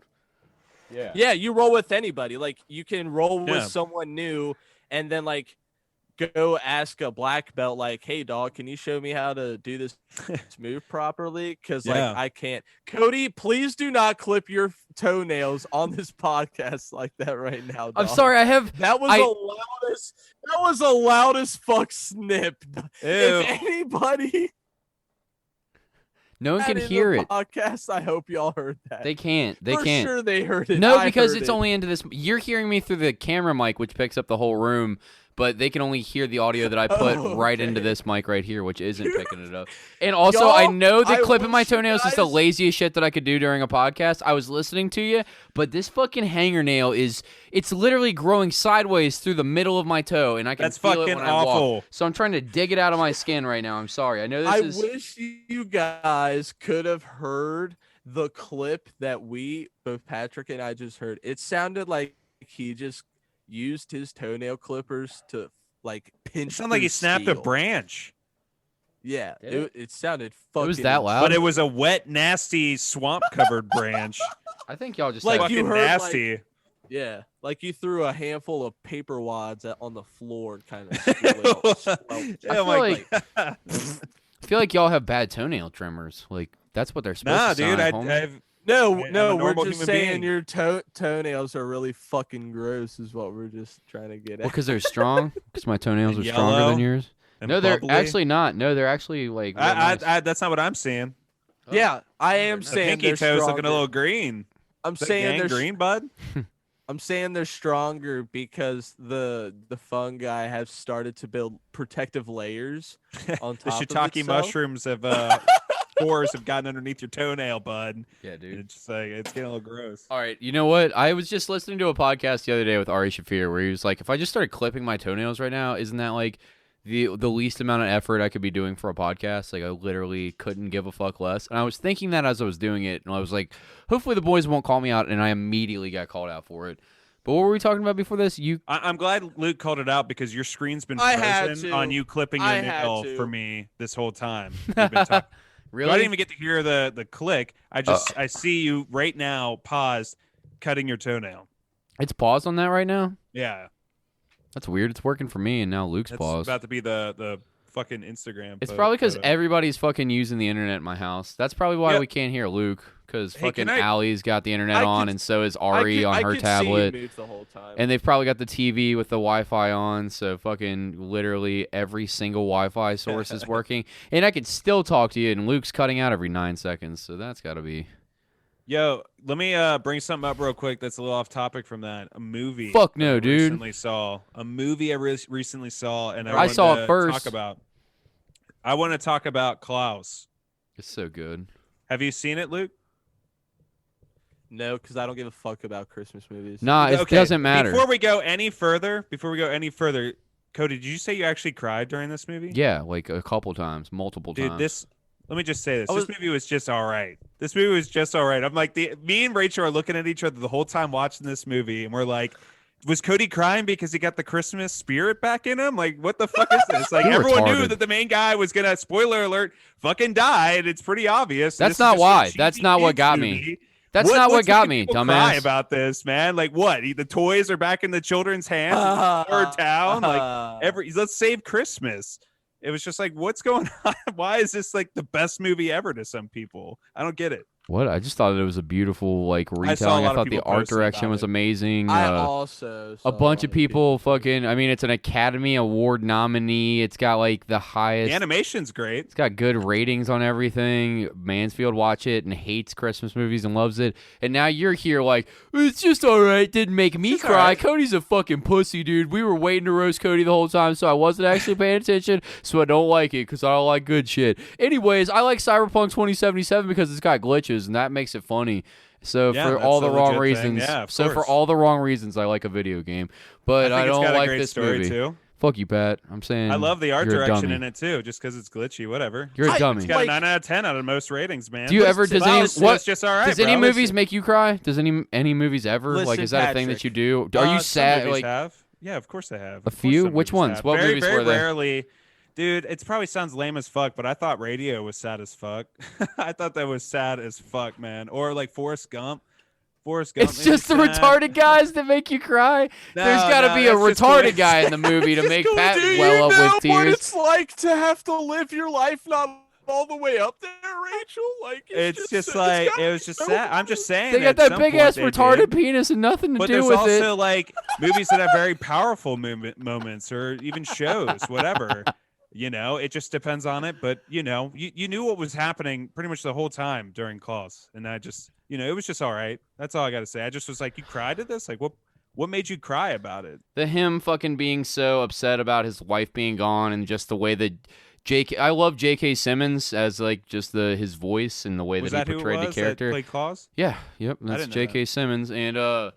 Yeah, you roll with anybody. Like you can roll with someone new, and then like go ask a black belt, like, "Hey, dog, can you show me how to do this move properly?" Because like I can't. Cody, please do not clip your toenails on this podcast like that right now. Dog. I'm sorry. That was the loudest fuck snip. Ew. If anybody. No one can in the hear it. Podcast. I hope y'all heard that. They can't. They For can't. sure they heard it. No, I because heard it's it. only into this. You're hearing me through the camera mic, which picks up the whole room, but they can only hear the audio that I put right into this mic right here, which isn't picking it up. And also, Y'all, I know that I clipping my wish you toenails is the guys- laziest shit that I could do during a podcast. I was listening to you, but this fucking hanger nail it's literally growing sideways through the middle of my toe, and I can That's feel it fucking when I walk. awful. So I'm trying to dig it out of my skin right now. I'm sorry. I know this I is... wish you guys could have heard the clip that both Patrick and I just heard. It sounded like he just used his toenail clippers to like pinch. It sounded like he snapped a steel. branch. Yeah, Did it sounded fucking. was that loud? But it was a wet, nasty, swamp-covered branch. I think y'all just Like have... you Fucking heard, nasty. Yeah, like you threw a handful of paper wads on the floor and kind of. Oh feel my like- God. I feel like y'all have bad toenail trimmers. Like, that's what they're supposed Nah, to dude. sound, homie. I've No, I'm a we're normal just human saying being. your toenails are really fucking gross. Is what we're just trying to get at. Well, because they're strong. Because my toenails And are stronger yellow than yours. and No, they're bubbly. actually not. No, they're actually like. real nice. That's not what I'm seeing. Yeah, I am The saying pinky they're toe's looking a stronger. little green. I'm Is that saying they're green, bud. I'm saying they're stronger because the fungi have started to build protective layers on The top of shiitake itself. mushrooms have spores have gotten underneath your toenail, bud. Yeah, And dude. it's just like it's getting a little gross. All right, you know what? I was just listening to a podcast the other day with Ari Shafir where he was like, if I just started clipping my toenails right now, isn't that like the least amount of effort I could be doing for a podcast? Like, I literally couldn't give a fuck less. And I was thinking that as I was doing it, and I was like, hopefully the boys won't call me out, and I immediately got called out for it. But what were we talking about before this? I'm glad Luke called it out because your screen's been I had frozen to. on you clipping your I had nail to. for me this whole time. We've been talking. Really? I didn't even get to hear the click. I see you right now paused cutting your toenail. It's paused on that right now? Yeah. That's weird. It's working for me, and now Luke's That's paused. about to be the fucking Instagram. It's probably because photo. everybody's fucking using the internet in my house. That's probably why Yeah. we can't hear Luke, because Hey, fucking can I- Allie's got the internet I on, could- and so is Ari on her I tablet. could see you mute the whole time. And they've probably got the TV with the Wi-Fi on, so fucking literally every single Wi-Fi source is working. And I could still talk to you, and Luke's cutting out every 9 seconds, so that's got to be... Yo, let me bring something up real quick that's a little off topic from that. A movie. Fuck that no, I dude. Recently saw a movie I recently saw, and I I wanted saw to it first. Talk about. I want to talk about Klaus. It's so good. Have you seen it, Luke? No, because I don't give a fuck about Christmas movies. Nah, it Okay, doesn't matter. Before we go any further, Cody, did you say you actually cried during this movie? Yeah, like a couple times, multiple Dude, times. let me just say this. I This movie was just all right. This movie was just all right. I'm like, me and Rachel are looking at each other the whole time watching this movie, and we're like, was Cody crying because he got the Christmas spirit back in him? Like, what the fuck is this? Like, You're everyone knew retarded. that the main guy was gonna, spoiler alert, fucking die, and it's pretty obvious. That's This is not just a why. cheesy That's not what kids got me. movie. That's not what what's got making me, people cry dumbass. about this, man? Like, what? The toys are back in the children's hands. Third town. Like, let's save Christmas. It was just like, what's going on? Why is this like the best movie ever to some people? I don't get it. What? I just thought it was a beautiful like I saw a retelling. lot I of thought the people art posting direction about was it. amazing. I also saw a bunch of people people fucking. I mean, it's an Academy Award nominee. It's got like the highest. The animation's great. It's got good ratings on everything. Mansfield watch it and hates Christmas movies and loves it. And now you're here like, it's just all right. Didn't make me It's cry. alright. Cody's a fucking pussy, dude. We were waiting to roast Cody the whole time, so I wasn't actually paying attention. So I don't like it because I don't like good shit. Anyways, I like Cyberpunk 2077 because it's got glitches and that makes it funny. So Yeah, for that's all the a wrong legit thing. reasons, Yeah, of so for course. all the wrong reasons, I like a video game. But I I think it's don't got a like great this story movie. too. Fuck you, Pat. I'm saying I love the art you're a direction dummy. in it too, just because it's glitchy. Whatever. You're a I- dummy. It's got Like- a 9 out of 10 out of most ratings, man. Do you ever? Does Wow, any it's what? just all right, Does any bro. movies make you cry? Does any movies ever? Like, Listen, is that a thing that Patrick. you do? Are you Some sad? movies Like, have. Yeah, of course they have. A Of course few? some Which movies ones? have. What very, movies very were they? rarely. Dude, it probably sounds lame as fuck, but I thought Radio was sad as fuck. I thought that was sad as fuck, man. Or like Forrest Gump. Forrest Gump. it's made me just the sad. retarded guys that make you cry. There's No, got to no, be a that's just retarded cool. guy in the movie to Just make cool. Pat Do you well up know with what tears. it's like to have to live your life not all the way up there, Rachel? Like It's just it's like gotta it was be just so sad. I'm just saying. They got at that some big point ass they retarded did. penis and nothing to But do there's with also it. like movies that have very powerful moments or even shows, whatever. You know, it just depends on it. But you know, you knew what was happening pretty much the whole time during Klaus, and I just, you know, it was just all right. That's all I got to say. I just was like, you cried at this? Like, what made you cry about it? Him fucking being so upset about his wife being gone and just the way that I love J.K. Simmons as like just his voice and the way Was that that he who portrayed it the was character. that played Klaus? Yeah, yep, that's didn't know J.K. Simmons, and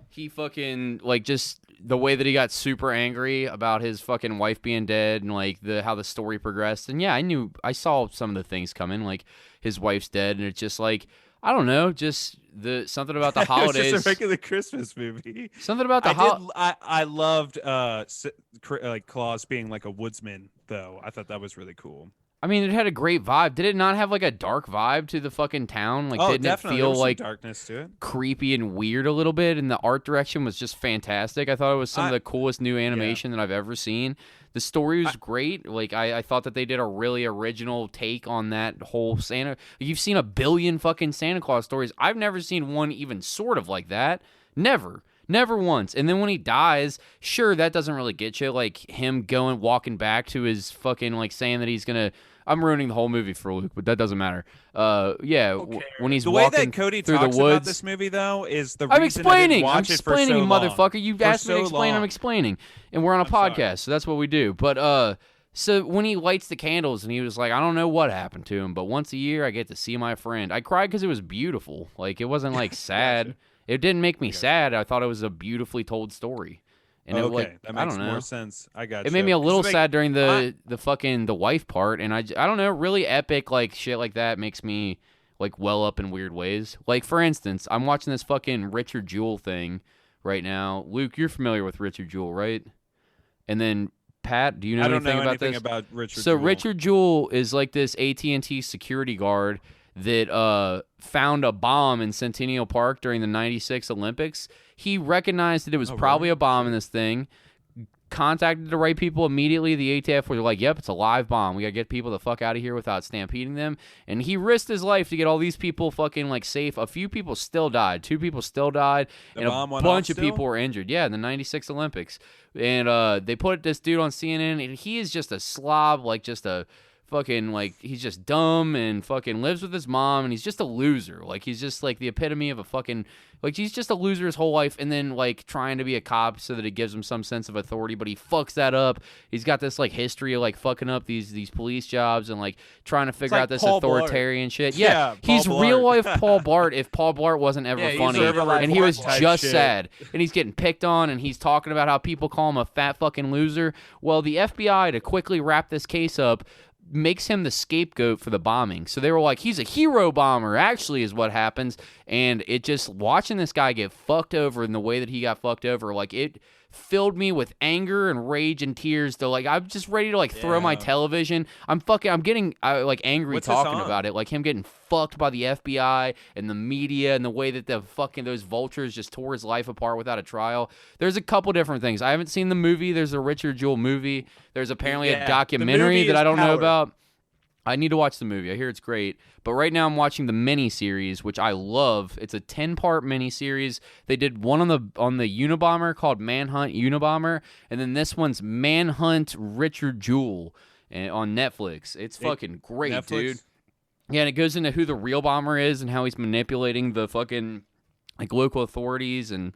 he fucking like just the way that he got super angry about his fucking wife being dead and like how the story progressed. And yeah, I saw some of the things coming, like his wife's dead, and it's just like I don't know, just something about the It was holidays. just a regular Christmas movie. Something about the I loved like Klaus being like a woodsman though. I thought that was really cool. I mean, it had a great vibe. Did it not have like a dark vibe to the fucking town? Like, didn't it definitely. There feel was some like darkness to it? creepy and weird a little bit? And the art direction was just fantastic. I thought it was some of the coolest new animation that I've ever seen. The story was great. Like, I thought that they did a really original take on that whole Santa. You've seen a billion fucking Santa Claus stories. I've never seen one even sort of like that. Never once. And then when he dies, sure, that doesn't really get you. Like him walking back to his fucking like saying that he's gonna. I'm ruining the whole movie for Luke, but that doesn't matter. Yeah, when he's The way walking that Cody through talks the woods. about this movie though is the I'm reason I didn't explaining. I'm watch it for explaining, so you long. motherfucker. You For asked me to so explain. I'm long. explaining, and we're on a sorry. podcast, so that's what we do. But so when he lights the candles, and he was like, I don't know what happened to him, but once a year I get to see my friend. I cried because it was beautiful. Like it wasn't like sad. It didn't make me sad. I thought it was a beautifully told story. And Okay, it, like, that I makes don't know. more sense. I got It made me a little sad during I- the wife part, and I don't know, really epic like shit like that makes me like well up in weird ways. Like for instance, I'm watching this fucking Richard Jewell thing right now. Luke, you're familiar with Richard Jewell, right? And then Pat, do you know I don't anything know about anything this? about Richard. So Jewell. Richard Jewell is like this AT&T security guard that found a bomb in Centennial Park during the '96 Olympics. He recognized that it was probably a bomb in this thing, contacted the right people immediately. The ATF were like, yep, it's a live bomb. We got to get people the fuck out of here without stampeding them. And he risked his life to get all these people fucking like safe. A few people still died. 2 people still died. And bomb a went bunch off of people still? were injured. Yeah, in the '96 Olympics. And they put this dude on CNN, and he is just a slob, like just a fucking like he's just dumb and fucking lives with his mom, and he's just a loser. Like he's just like the epitome of a fucking like he's just a loser his whole life, and then like trying to be a cop so that it gives him some sense of authority, but he fucks that up. He's got this like history of like fucking up these police jobs and like trying to figure like out this Paul Blart. authoritarian shit. Yeah, Paul he's Blart. real life Paul Blart if Paul Blart wasn't ever Yeah, he's funny, real life and he was Blart type just shit. sad, and he's getting picked on, and he's talking about how people call him a fat fucking loser. Well, the FBI, to quickly wrap this case up, makes him the scapegoat for the bombing. So they were like, he's a hero bomber, actually, is what happens. And it just, watching this guy get fucked over in the way that he got fucked over, like it filled me with anger and rage and tears. To like, I'm just ready to like throw my television. I'm getting like angry What's this talking on? about it. Like him getting fucked by the FBI and the media and the way that those vultures just tore his life apart without a trial. There's a couple different things. I haven't seen the movie. There's a Richard Jewell movie. There's apparently a documentary that I don't know about. I need to watch the movie. I hear it's great. But right now I'm watching the mini-series, which I love. It's a 10-part mini-series. They did one on the Unabomber called Manhunt Unabomber, and then this one's Manhunt Richard Jewell on Netflix. It's fucking great, Netflix? dude. Yeah, and it goes into who the real bomber is and how he's manipulating the fucking like local authorities, and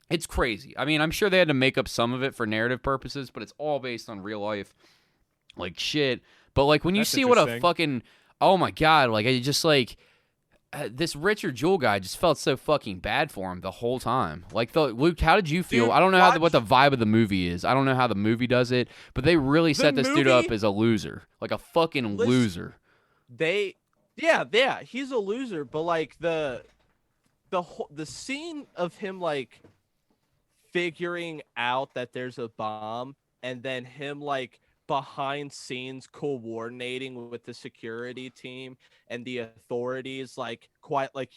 it's crazy. I mean, I'm sure they had to make up some of it for narrative purposes, but it's all based on real life like shit. But like when you see what a fucking, oh my god, like I just like this Richard Jewell guy just felt so fucking bad for him the whole time. Like Luke, how did you feel? Dude, I don't know what the vibe of the movie is. I don't know how the movie does it, but they really set this dude up as a loser, like a fucking loser. Yeah, he's a loser. But like the scene of him like figuring out that there's a bomb, and then him like behind scenes coordinating with the security team and the authorities, like quite like,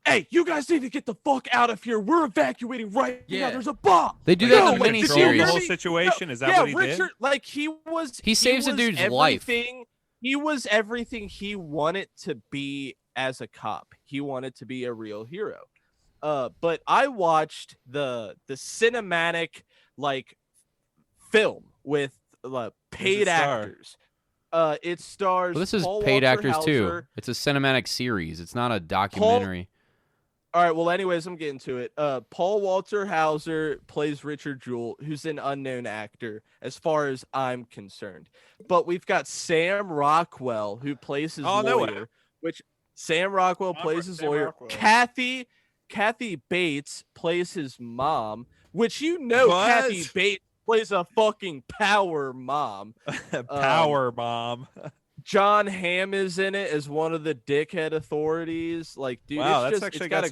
hey, you guys need to get the fuck out of here. We're evacuating right now. There's a bomb. They do that in the mini miniseries. The whole situation is that what he Richard, did? Like he saves a dude's life. He was everything he wanted to be as a cop. He wanted to be a real hero. But I watched the cinematic like film with paid actors. It stars. Well, this is Paul paid Walter actors too. Hauser. It's a cinematic series. It's not a documentary. All right. Well, anyways, I'm getting to it. Paul Walter Hauser plays Richard Jewell, who's an unknown actor as far as I'm concerned. But we've got Sam Rockwell, who plays his lawyer. Which Sam Rockwell plays his lawyer. Rockwell. Kathy Bates plays his mom. Which Kathy Bates plays a fucking power mom. Power mom. John Hamm is in it as one of the dickhead authorities. Like, dude, wow, it's got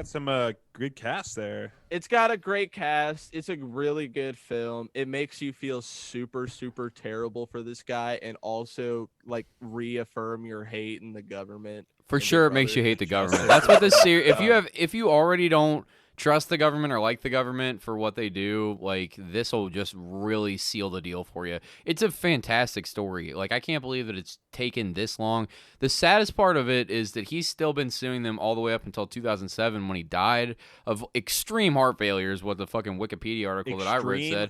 some good cast there. It's got a great cast. It's a really good film. It makes you feel super, super terrible for this guy, and also like reaffirm your hate in the government. For sure, it makes you hate the government. That's what this series. If you already don't trust the government or like the government for what they do, like this will just really seal the deal for you. It's a fantastic story. Like I can't believe that it's taken this long. The saddest part of it is that he's still been suing them all the way up until 2007 when he died of extreme heart failure is what the fucking Wikipedia article that I read said.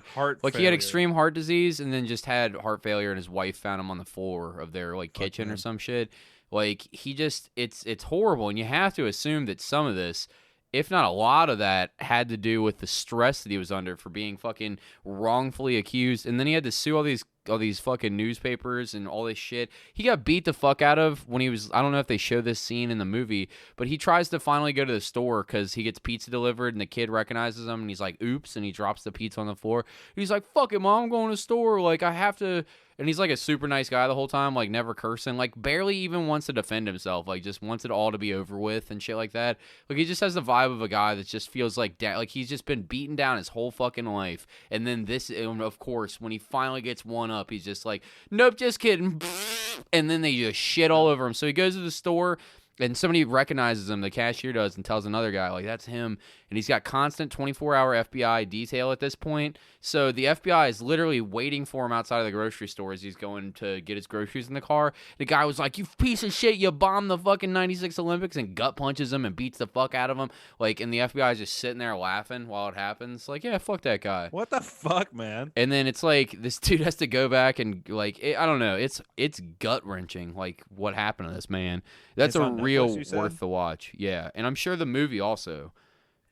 He had extreme heart disease and then just had heart failure, and his wife found him on the floor of their like kitchen or some shit. Like he just it's horrible, and you have to assume that some of this, if not a lot of that, had to do with the stress that he was under for being fucking wrongfully accused. And then he had to sue all these fucking newspapers and all this shit. He got beat the fuck out of when he was, I don't know if they show this scene in the movie, but he tries to finally go to the store because he gets pizza delivered and the kid recognizes him and he's like, oops, and he drops the pizza on the floor. He's like, fuck it, Mom, I'm going to the store. Like, I have to. And he's like a super nice guy the whole time, like never cursing, like barely even wants to defend himself, like just wants it all to be over with and shit like that. Like he just has the vibe of a guy that just feels like like he's just been beaten down his whole fucking life. And then this, and of course, when he finally gets one up, he's just like, nope, just kidding. And then they just shit all over him. So he goes to the store. And somebody recognizes him, the cashier does, and tells another guy, like, that's him. And he's got constant 24-hour FBI detail at this point. So the FBI is literally waiting for him outside of the grocery store as he's going to get his groceries in the car. The guy was like, you piece of shit, you bombed the fucking 96 Olympics, and gut punches him and beats the fuck out of him. Like, and the FBI is just sitting there laughing while it happens. Like, yeah, fuck that guy. What the fuck, man? And then it's like, this dude has to go back and, like, I don't know. It's gut-wrenching, like, what happened to this man. That's a real worth the watch. Yeah, and I'm sure the movie also.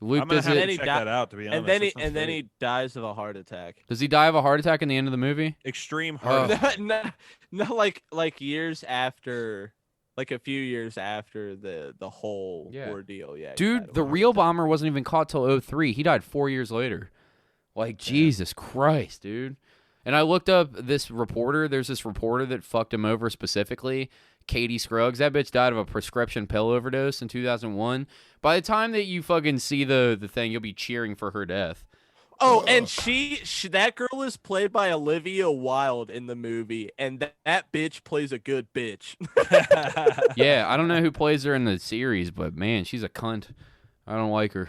Luke, I'm gonna have to check that out, to be honest. And then he dies of a heart attack. Does he die of a heart attack in the end of the movie? Extreme heart attack. No, like years after, like a few years after the whole ordeal. Yeah, dude, the real bomber wasn't even caught till 2003. He died 4 years later. Like, Jesus Christ, dude. And I looked up this reporter. There's this reporter that fucked him over specifically. Katie Scruggs. That bitch died of a prescription pill overdose in 2001. By the time that you fucking see the thing, you'll be cheering for her death. Oh, and she that girl is played by Olivia Wilde in the movie, and that bitch plays a good bitch. Yeah, I don't know who plays her in the series, but man, she's a cunt. I don't like her.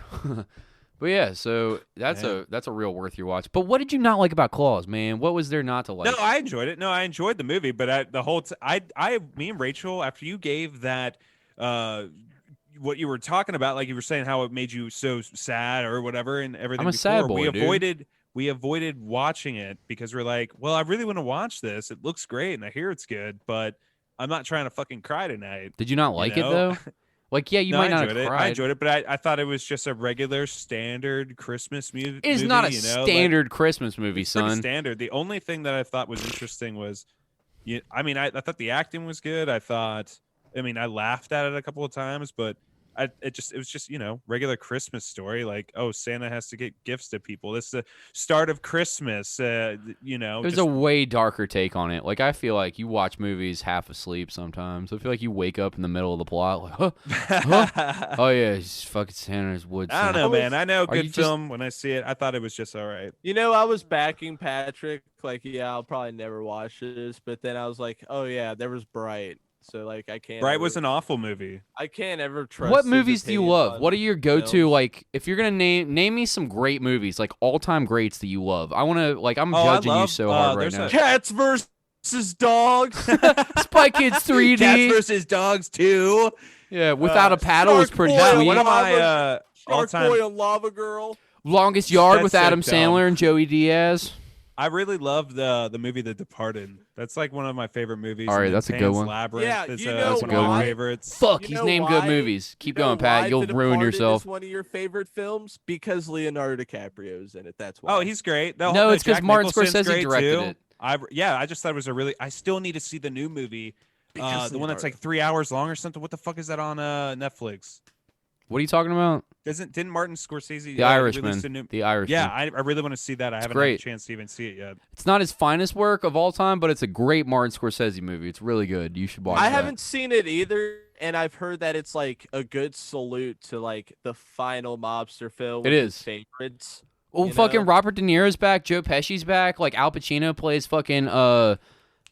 But yeah, so that's a real worth your watch. But what did you not like about Claws, man? What was there not to like? No, I enjoyed it. No, I enjoyed the movie, but me and Rachel, after you gave that, what you were talking about, like you were saying how it made you so sad or whatever and everything. I'm a sad boy, we avoided watching it because we're like, well, I really want to watch this. It looks great and I hear it's good, but I'm not trying to fucking cry tonight. Did you not like it though? Like, yeah, you might not have cried. I enjoyed it, but I thought it was just a regular standard Christmas movie. It is not a standard Christmas movie, son. Standard. The only thing that I thought was interesting was, I thought the acting was good. I laughed at it a couple of times, but it was just regular Christmas story. Like, oh, Santa has to get gifts to people. This is the start of Christmas. There's a way darker take on it. Like, I feel like you watch movies half asleep sometimes. I feel like you wake up in the middle of the plot, like, huh? Oh yeah, he's fucking Santa's wood. I don't know, man. I know good film when I see it. I thought it was just all right. I was backing Patrick. Like, yeah, I'll probably never watch this, but then I was like, oh yeah, there was Bright. So, like, I can't. Bright was an awful movie. I can't ever trust. What movies do you love? What are your go-to? films. Like, if you're gonna name me some great movies, like all-time greats that you love. I want to, like, I'm judging you so hard right now. Cats versus Dogs. Spy Kids 3D. Cats versus Dogs 2. Yeah, Without a Paddle was pretty Boy, sweet. One of my Shark Boy and Lava Girl. Longest Yard with That's so Adam dumb. Sandler and Joey Diaz. I really love the movie The Departed. That's like one of my favorite movies. All right, And then that's a good Pan's one. Labyrinth Yeah, is, you know that's one of my why? favorites. Fuck, You he's know named good why? movies. Keep You know going, Pat. why You'll The ruin Departed yourself. Is one of your favorite films because Leonardo DiCaprio's in it. That's why. Oh, he's great. No, it's because Jack Martin Nicholson's Scorsese great, directed too. it. I just thought it was I still need to see the new movie. Because The one that's like 3 hours long or something. What the fuck is that on Netflix? What are you talking about? Didn't Martin Scorsese The Irishman. a new... The Irishman. Yeah, I really want to see that. I haven't great. had a chance to even see it yet. It's not his finest work of all time, but it's a great Martin Scorsese movie. It's really good. You should watch it. I haven't seen it either, and I've heard that it's like a good salute to like the final mobster film. It is. Favorites. Well, fucking Robert De Niro's back. Joe Pesci's back. Like, Al Pacino plays fucking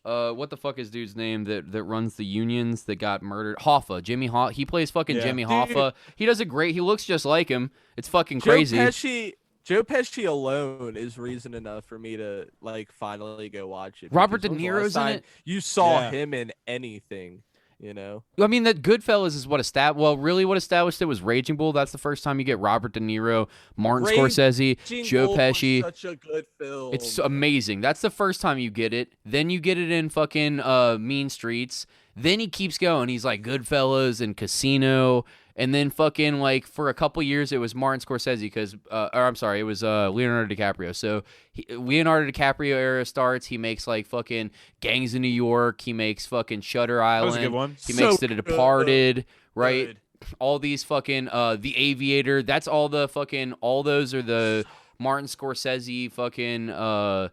what the fuck is dude's name that runs the unions that got murdered? Hoffa, Jimmy Hoffa. He plays fucking Jimmy Hoffa. He does a great. He looks just like him. It's fucking crazy. Joe Pesci alone is reason enough for me to like finally go watch it. Robert De because when was the Niro's last in time it? You saw Yeah. him in anything, you know? I mean, that Goodfellas is what established. Well, really, what established it was Raging Bull. That's the first time you get Robert De Niro, Martin Scorsese, Joe Bull was Pesci. such a good film. It's amazing. That's the first time you get it. Then you get it in fucking Mean Streets. Then he keeps going. He's like Goodfellas and Casino. And then fucking like for a couple years it was Martin Scorsese because, it was Leonardo DiCaprio. So Leonardo DiCaprio era starts. He makes like fucking Gangs of New York. He makes fucking Shutter Island. That was a good one. He So makes The Departed, right? good. All these fucking The Aviator. That's all the fucking all those are the Martin Scorsese fucking Leonardo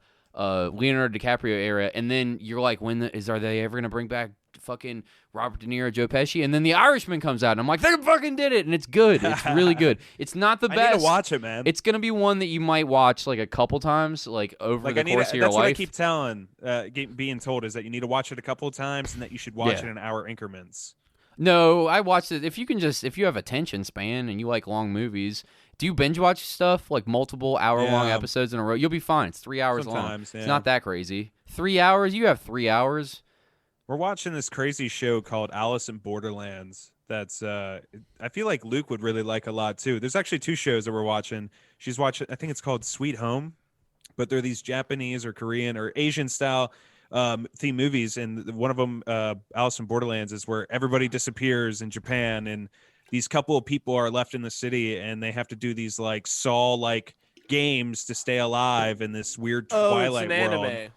DiCaprio era. And then you're like, are they ever gonna bring back fucking Robert De Niro, Joe Pesci? And then The Irishman comes out, and I'm like, they fucking did it, and it's good. It's really good. It's not the best. I need to watch it, man. It's gonna be one that you might watch like a couple times, like over the course of your that's life. what I keep telling, being told is that you need to watch it a couple of times and that you should watch it in hour increments. No, I watched it. If you have attention span and you like long movies, do you binge watch stuff like multiple hour-long episodes in a row? You'll be fine. It's 3 hours long. Sometimes, It's not that crazy. 3 hours? You have 3 hours. We're watching this crazy show called Alice in Borderlands. That's I feel like Luke would really like a lot too. There's actually 2 shows that we're watching. She's watching, I think it's called Sweet Home, but they're these Japanese or Korean or Asian style theme movies, and one of them, Alice in Borderlands, is where everybody disappears in Japan, and these couple of people are left in the city, and they have to do these like Saw-like games to stay alive in this weird Twilight it's an world. anime.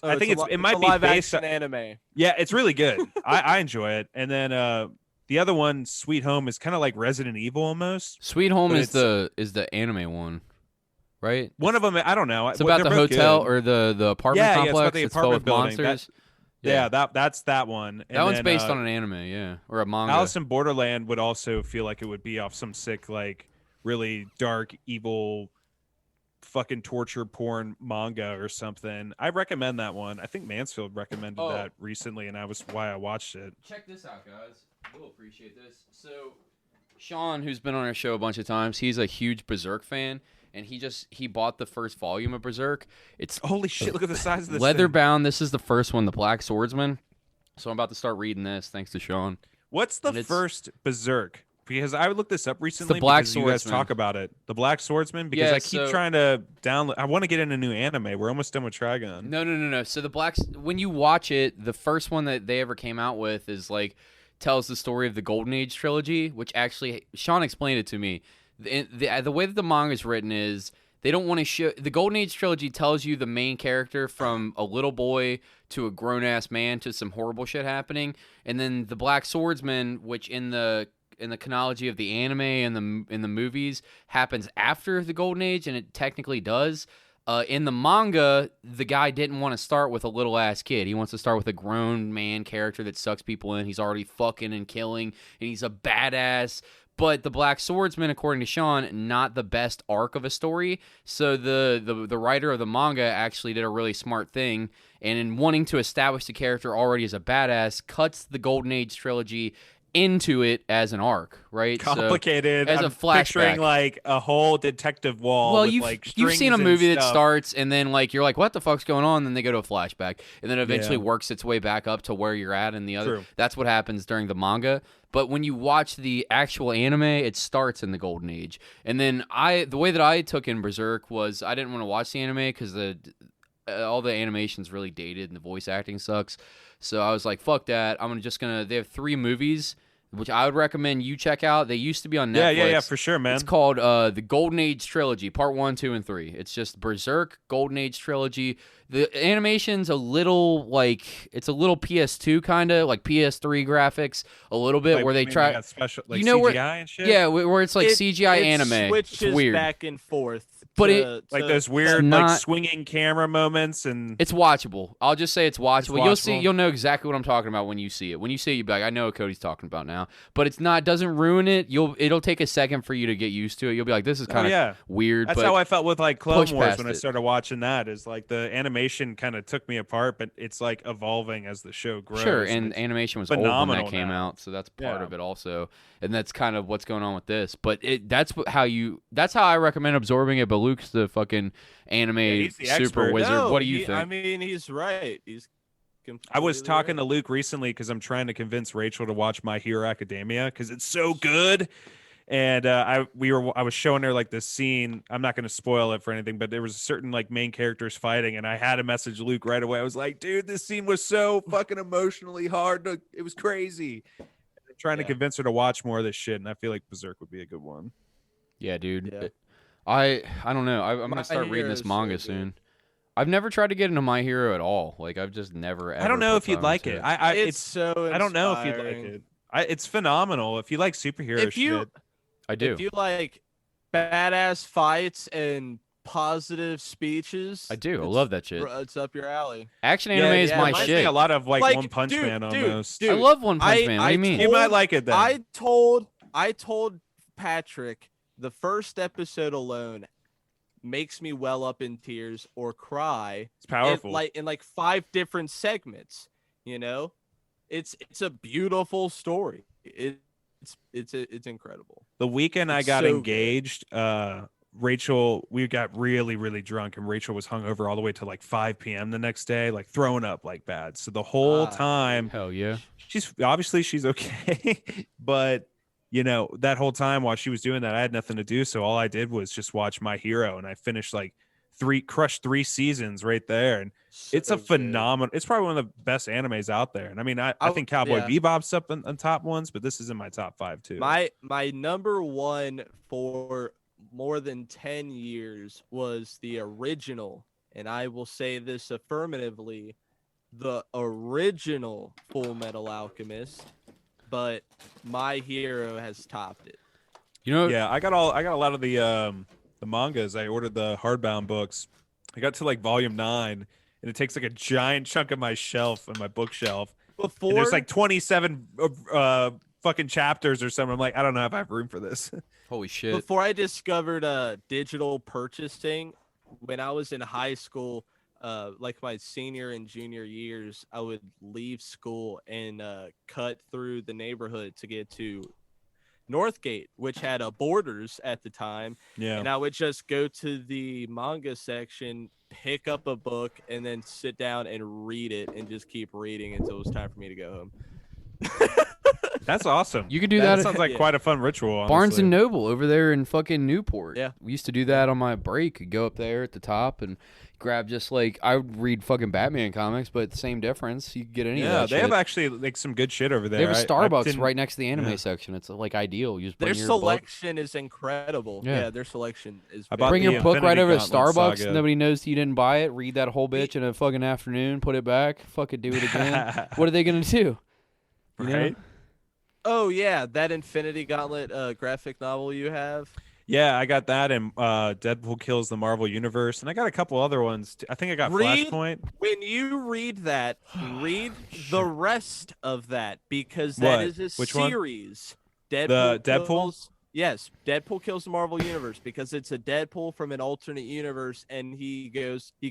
I think it might be live based action anime. Yeah, it's really good. I enjoy it. And then the other one, Sweet Home, is kind of like Resident Evil almost. Sweet Home But is the anime one, right? One of them, I don't know. It's about the hotel or the apartment Yeah, complex. it's about the that's apartment filled with building. monsters. That's that one. And that one's then, based on an anime, yeah, or a manga. Alice in Borderland would also feel like it would be off some sick, like really dark, evil fucking torture porn manga or something. I recommend that one. I think Mansfield recommended that recently, and why I watched it. Check this out, guys. We'll appreciate this. So, Sean, who's been on our show a bunch of times, he's a huge Berserk fan, and he bought the first volume of Berserk. It's Holy shit! Look at the size of this. leather thing. bound. This is the first one, the Black Swordsman. So I'm about to start reading this, thanks to Sean. What's the first Berserk? Because I looked this up recently. Black because you guys Swordsman. talk about it. The Black Swordsman. Because I keep trying to download. I want to get in a new anime. We're almost done with Trigon. No. So when you watch it, the first one that they ever came out with is like tells the story of the Golden Age trilogy, which actually Sean explained it to me. The way that the manga is written is they don't want to show the Golden Age trilogy tells you the main character from a little boy to a grown ass man to some horrible shit happening, and then the Black Swordsman, which in the chronology of the anime and in the movies happens after the Golden Age, and it technically does. In the manga, the guy didn't want to start with a little ass kid. He wants to start with a grown man character that sucks people in. He's already fucking and killing, and he's a badass. But the Black Swordsman, according to Sean, not the best arc of a story. So the writer of the manga actually did a really smart thing, and in wanting to establish the character already as a badass, cuts the Golden Age trilogy into it as an arc, right? Complicated. So, as a flashback. Picturing like a whole detective wall. Well, with, you've seen a strings movie and that stuff. starts and then like you're like, what the fuck's going on? And then they go to a flashback, and then eventually works its way back up to where you're at in the other. True. That's what happens during the manga. But when you watch the actual anime, it starts in the Golden Age. And then the way that I took in Berserk was I didn't want to watch the anime because all the animation's really dated and the voice acting sucks. So I was like, fuck that. They have 3 movies, which I would recommend you check out. They used to be on Netflix. Yeah, for sure, man. It's called the Golden Age Trilogy, Part 1, 2, and 3. It's just Berserk, Golden Age Trilogy. The animation's a little PS2 kind of, like PS3 graphics, a little bit, where they try... got special, like CGI and shit? Yeah, where it's like CGI it anime. switches It's weird. back and forth. But like those weird swinging camera moments, and it's watchable. I'll just say it's watchable. It's watchable. You'll know exactly what I'm talking about when you see it. When you see it, you'll be like, I know what Cody's talking about now. But it's not, doesn't ruin it. It'll take a second for you to get used to it. You'll be like, this is kind of weird. That's but how I felt with like Clone Wars when I it. started watching that. Is like the animation kind of took me apart, but it's like evolving as the show grows. Sure, and animation was old when that came out, so that's part of it also. And that's kind of what's going on with this. But that's how I recommend absorbing it. But Luke's the fucking anime he's the super expert. wizard. No, What do you think? I mean, he's right. I was talking right. to Luke recently because I'm trying to convince Rachel to watch My Hero Academia because it's so good. And I was showing her like this scene. I'm not going to spoil it for anything, but there was a certain like main characters fighting, and I had to message Luke right away. I was like, dude, this scene was so fucking emotionally hard. It was crazy. I'm trying to convince her to watch more of this shit, and I feel like Berserk would be a good one. Yeah, dude. Yeah. I don't know. I'm gonna start reading this manga soon. I've never tried to get into My Hero at all. Like I've just never. Ever I don't know if you'd like it. It's so. Inspiring. I don't know if you'd like it. It's phenomenal. If you like superhero shit, I do. If you like badass fights and positive speeches, I do. I love that shit. It's up your alley. Action anime is my reminds shit. me a lot of like One Punch dude, Man almost. dude, I love One Punch Man. What do you mean? You might like it then. I told Patrick the first episode alone makes me well up in tears or cry. It's powerful. In like 5 different segments. You know, it's a beautiful story. It's incredible. The weekend I got engaged, Rachel, we got really, really drunk, and Rachel was hungover all the way to like 5 p.m. the next day, like throwing up like bad. So the whole time, hell yeah, she's okay, but you know, that whole time while she was doing that, I had nothing to do, so all I did was just watch My Hero, and I finished like crushed 3 seasons right there, and it's a phenomenal. It's probably one of the best animes out there, and I mean, I think Cowboy Bebop's up on top ones, but this is in my top 5 too. My number one for more than 10 years was the original, and I will say this affirmatively, the original Full Metal Alchemist, but My Hero has topped it. You know, yeah, I got a lot of the mangas. I ordered the hardbound books. I got to like volume 9, and it takes like a giant chunk of my shelf and my bookshelf. And there's like 27 fucking chapters or something. I'm like, I don't know if I have room for this. Holy shit. Before I discovered digital purchasing, when I was in high school, like my senior and junior years, I would leave school and cut through the neighborhood to get to Northgate, which had a Borders at the time. Yeah. And I would just go to the manga section, pick up a book, and then sit down and read it and just keep reading until it was time for me to go home. That's awesome. You could do That that. sounds like quite a fun ritual. Honestly. Barnes and Noble over there in fucking Newport. Yeah. We used to do that on my break. I'd go up there at the top and grab just like I would read fucking Batman comics, but same difference. You could get any of that they shit. have actually like some good shit over there. They have a I Starbucks didn't- right next to the anime section. It's like ideal. You just Their bring your book. selection is incredible. Yeah. Yeah, their selection is I bought Bring the your book right Infinity over to Gauntlet Starbucks. saga. Nobody knows you didn't buy it. Read that whole bitch in a fucking afternoon. Put it back. Fucking do it again. What are they gonna do? You know? Right? Oh yeah, that Infinity Gauntlet graphic novel you have. Yeah, I got that, and Deadpool Kills the Marvel Universe, and I got a couple other ones. I think I got Read- Flashpoint. When you read that, read the rest of that because What? that is a Which one? series. The Deadpool? Kills, yes, Deadpool Kills the Marvel Universe because it's a Deadpool from an alternate universe, and he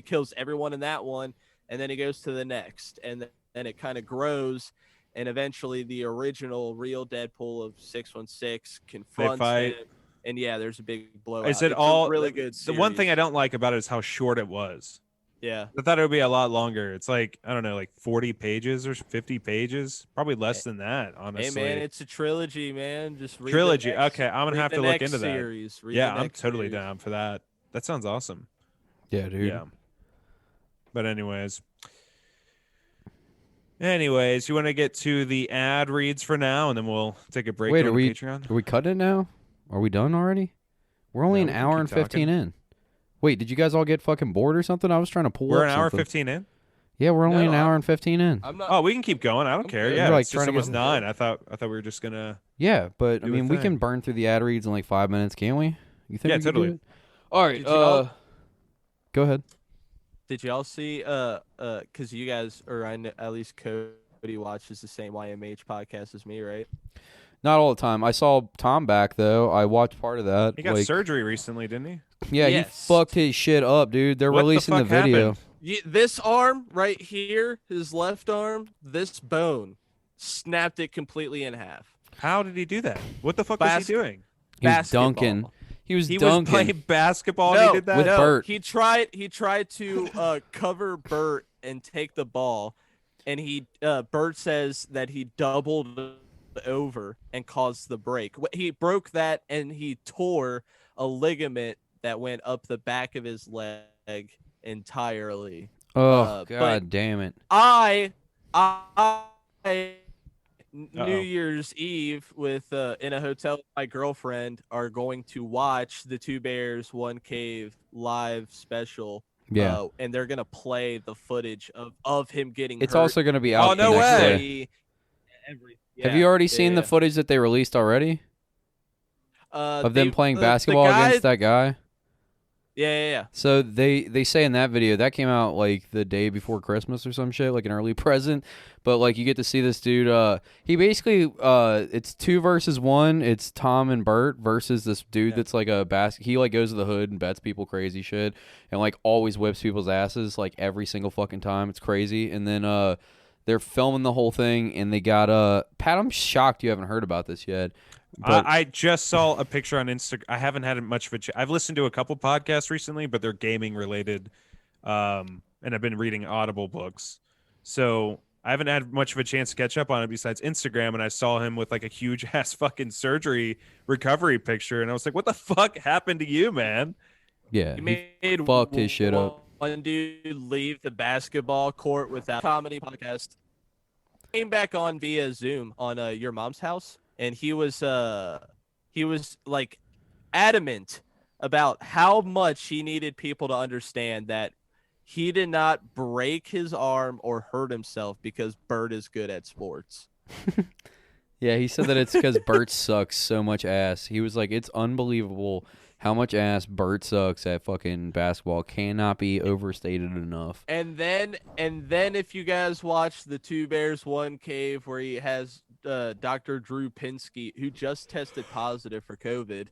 kills everyone in that one, and then he goes to the next, and then it kind of grows. And eventually, the original real Deadpool of 616 confronts fight. him, and yeah, there's a big blowout. Is it It's all a really good? The one series. thing I don't like about it is how short it was. Yeah, I thought it would be a lot longer. It's like I don't know, like 40 pages or 50 pages, probably less than that. Honestly, hey man, it's a trilogy, man. Just read the Trilogy. next- Okay, I'm gonna read have the to look next into that. series. Read Yeah, the I'm next totally series. down for that. That sounds awesome. Yeah, dude. Yeah. But anyways, you want to get to the ad reads for now, and then we'll take a break. Wait, go are to we Patreon? are we cutting it now? Are we done already? We're only No, an we can hour keep and 15 talking. in. Wait, did you guys all get fucking bored or something? I was trying to pull We're up an hour something. 15 in. Yeah, we're only No, an hour I'm- and 15 in. I'm not. Oh, we can keep going. I don't care. good. Yeah, You're, like, it's just trying to almost get- 9. I thought we were just gonna. Yeah, but I Do a mean, we thing. can burn through the ad reads in like 5 minutes, can't we? You think Yeah, we can do totally. it? All right, Did you all- go ahead. Did y'all see? Because you guys, or I know, at least Cody watches the same YMH podcast as me, right? Not all the time. I saw Tom back though. I watched part of that. He got like, surgery recently, didn't he? Yeah, Yes. he fucked his shit up, dude. They're What the releasing the fuck video. happened? This arm right here, his left arm, this bone, snapped it completely in half. How did he do that? What the fuck was he doing? He was Basketball. dunking. He was He was dunking. playing basketball No, and he did that? With Bert. He tried to cover Bert and take the ball, and Bert says that he doubled over and caused the break. He broke that, and he tore a ligament that went up the back of his leg entirely. Oh but- god damn it. I New Uh-oh. Year's Eve with in a hotel with my girlfriend are going to watch the Two Bears One Cave live special. Yeah. And they're gonna play the footage of him getting It's hurt. also going to be out Oh, the no next way. day. Yeah, Have you already seen the yeah. footage that they released already of them playing the basketball guy- against that guy? Yeah. So they say in that video that came out like the day before Christmas or some shit, like an early present. But like you get to see this dude. He basically it's 2 versus 1. It's Tom and Bert versus this dude that's like a He like goes to the hood and bets people crazy shit and like always whips people's asses like every single fucking time. It's crazy. And then they're filming the whole thing and they got Pat. I'm shocked you haven't heard about this yet. But I just saw a picture on Instagram. I haven't had much of a I've listened to a couple podcasts recently, but they're gaming related. And I've been reading Audible books. So I haven't had much of a chance to catch up on it besides Instagram. And I saw him with like a huge ass fucking surgery recovery picture. And I was like, what the fuck happened to you, man? yeah, He he made fucked his shit up. One dude leave the basketball court without comedy podcast. Came back on via Zoom on your mom's house, and he was like adamant about how much he needed people to understand that he did not break his arm or hurt himself because Bert is good at sports. Yeah, he said that it's because Bert sucks so much ass. He was like, it's unbelievable how much ass Bert sucks at fucking basketball. Cannot be overstated enough. And then if you guys watch the Two Bears One Cave where he has Dr. Drew Pinsky, who just tested positive for COVID,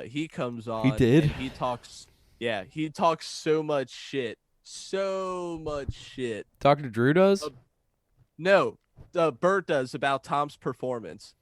he comes on. did? And he talks. Yeah, he talks so much shit. So much shit. Dr. Drew does? No, Bert does about Tom's performance.